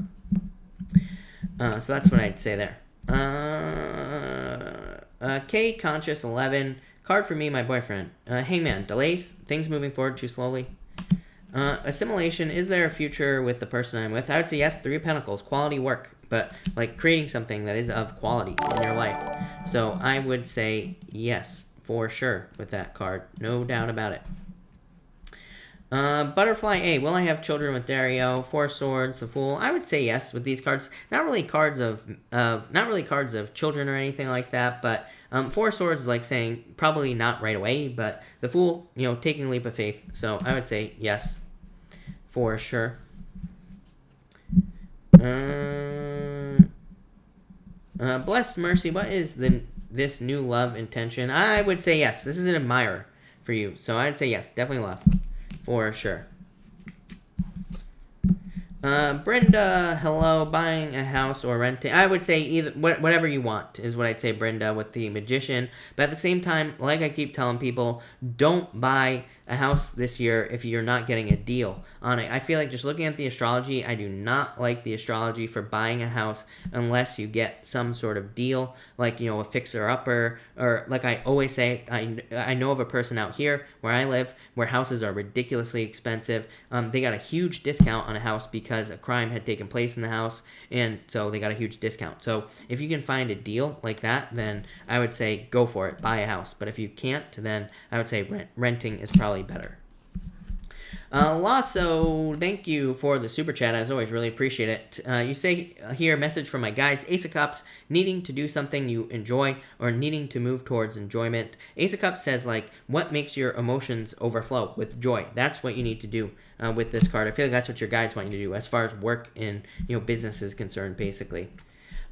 So that's what I'd say there. K Conscious 11. Card for me, my boyfriend. Hangman, delays, things moving forward too slowly. Assimilation, is there a future with the person I'm with? I would say yes, Three of Pentacles, quality work, but like creating something that is of quality in your life. So I would say yes, for sure, with that card. No doubt about it. Butterfly A, will I have children with Dario? Four of Swords, the Fool. I would say yes with these cards. Not really cards of children or anything like that, but Four of Swords is like saying probably not right away, but the Fool, taking a leap of faith. So I would say yes, for sure. Blessed Mercy, what is this new love intention? I would say yes. This is an admirer for you, so I'd say yes, definitely love. For sure. Brenda, hello. Buying a house or renting? I would say either whatever you want is what I'd say, Brenda, with the Magician. But at the same time, like I keep telling people, don't buy a house this year if you're not getting a deal on it. I feel like just looking at the astrology, I do not like the astrology for buying a house unless you get some sort of deal, like, a fixer-upper, or like I always say, I know of a person out here where I live where houses are ridiculously expensive. They got a huge discount on a house because a crime had taken place in the house, and so they got a huge discount. So if you can find a deal like that, then I would say go for it, buy a house. But if you can't, then I would say renting is probably better. Lasso, thank you for the super chat. As always, really appreciate it. You say here, message from my guides, Ace of Cups, needing to do something you enjoy or needing to move towards enjoyment. Ace of Cups says, like, what makes your emotions overflow with joy? That's what you need to do with this card. I feel like that's what your guides want you to do as far as work and, business is concerned, basically.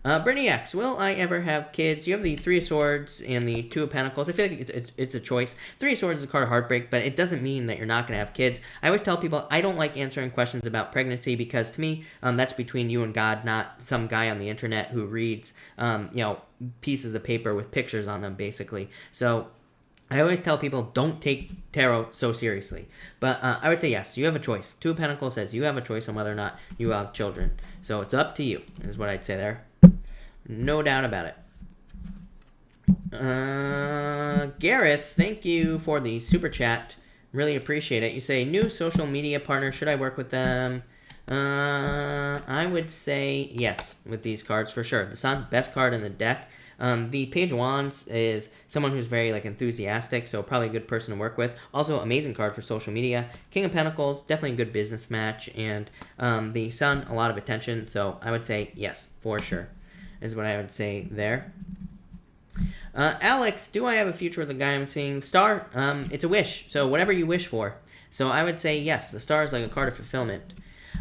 Brittany X, will I ever have kids? You have the Three of Swords and the Two of Pentacles. I feel like it's a choice. Three of Swords is a card of heartbreak, but it doesn't mean that you're not going to have kids. I always tell people I don't like answering questions about pregnancy because to me, that's between you and God, not some guy on the internet who reads, pieces of paper with pictures on them, basically. So I always tell people don't take tarot so seriously. But I would say yes, you have a choice. Two of Pentacles says you have a choice on whether or not you have children. So it's up to you, is what I'd say there. No doubt about it. Gareth, thank you for the super chat. Really appreciate it. You say, new social media partner, should I work with them? I would say yes with these cards for sure. The Sun, best card in the deck. The Page of Wands is someone who's very enthusiastic, so probably a good person to work with. Also, amazing card for social media. King of Pentacles, definitely a good business match. And the Sun, a lot of attention. So I would say yes, for sure, is what I would say there. Alex, do I have a future with the guy I'm seeing? Star, it's a wish, so whatever you wish for. So I would say yes, the Star is like a card of fulfillment.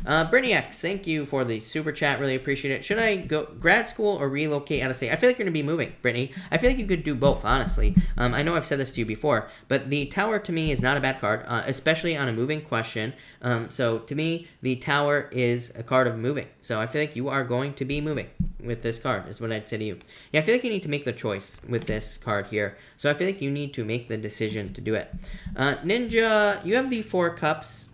Brittany X, thank you for the super chat. Really appreciate it. Should I go grad school or relocate out of state? I feel like you're going to be moving, Brittany. I feel like you could do both, honestly. I know I've said this to you before, but the Tower to me is not a bad card, especially on a moving question. So to me, the Tower is a card of moving. So I feel like you are going to be moving with this card, is what I'd say to you. Yeah, I feel like you need to make the choice with this card here. So I feel like you need to make the decision to do it. Ninja, you have the Four Cups.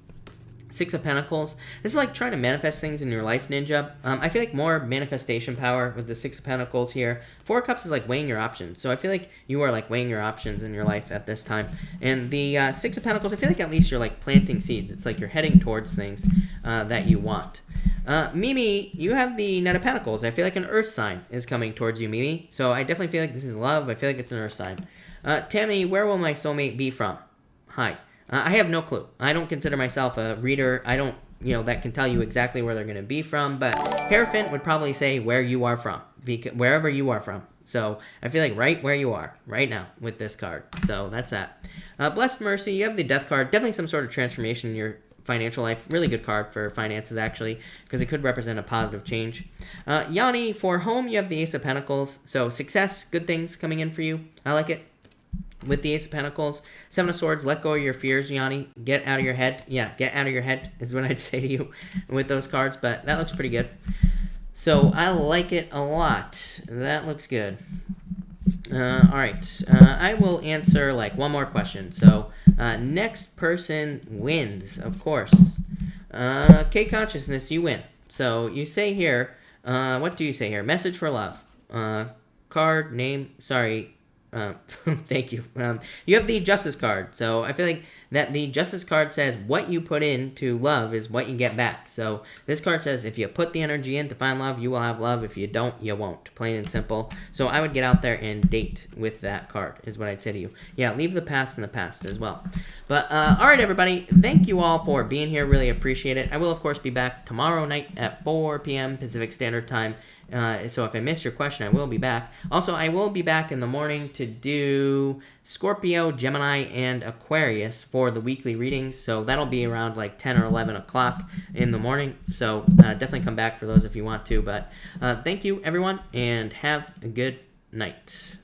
Six of Pentacles. This is like trying to manifest things in your life, Ninja. I feel like more manifestation power with the Six of Pentacles here. Four Cups is like weighing your options. So I feel like you are like weighing your options in your life at this time. And the Six of Pentacles, I feel like at least you're like planting seeds. It's like you're heading towards things that you want. Mimi, you have the Knight of Pentacles. I feel like an earth sign is coming towards you, Mimi. So I definitely feel like this is love. I feel like it's an earth sign. Tammy, where will my soulmate be from? Hi. I have no clue. I don't consider myself a reader. I don't, that can tell you exactly where they're going to be from. But Hierophant would probably say where you are from, wherever you are from. So I feel like right where you are right now with this card. So that's that. Blessed Mercy, you have the Death card. Definitely some sort of transformation in your financial life. Really good card for finances, actually, because it could represent a positive change. Yanni, for home, you have the Ace of Pentacles. So success, good things coming in for you. I like it. With the Ace of Pentacles, Seven of Swords, let go of your fears, Yanni. Get out of your head. Yeah, get out of your head is what I'd say to you with those cards, but that looks pretty good. So I like it a lot. That looks good. All right. I will answer one more question. So next person wins, of course. K Consciousness, you win. So you say here, what do you say here? Message for love. Card, name, sorry. Thank you. You have the Justice card. So I feel like that the Justice card says what you put into love is what you get back. So this card says if you put the energy in to find love, you will have love. If you don't, you won't. Plain and simple. So I would get out there and date with that card is what I'd say to you. Yeah, leave the past in the past as well. But all right, everybody. Thank you all for being here. Really appreciate it. I will, of course, be back tomorrow night at 4 p.m. Pacific Standard Time. So if I missed your question, I will be back. Also, I will be back in the morning to do Scorpio, Gemini, and Aquarius for the weekly readings. So that'll be around 10 or 11 o'clock in the morning. So definitely come back for those if you want to. But thank you, everyone, and have a good night.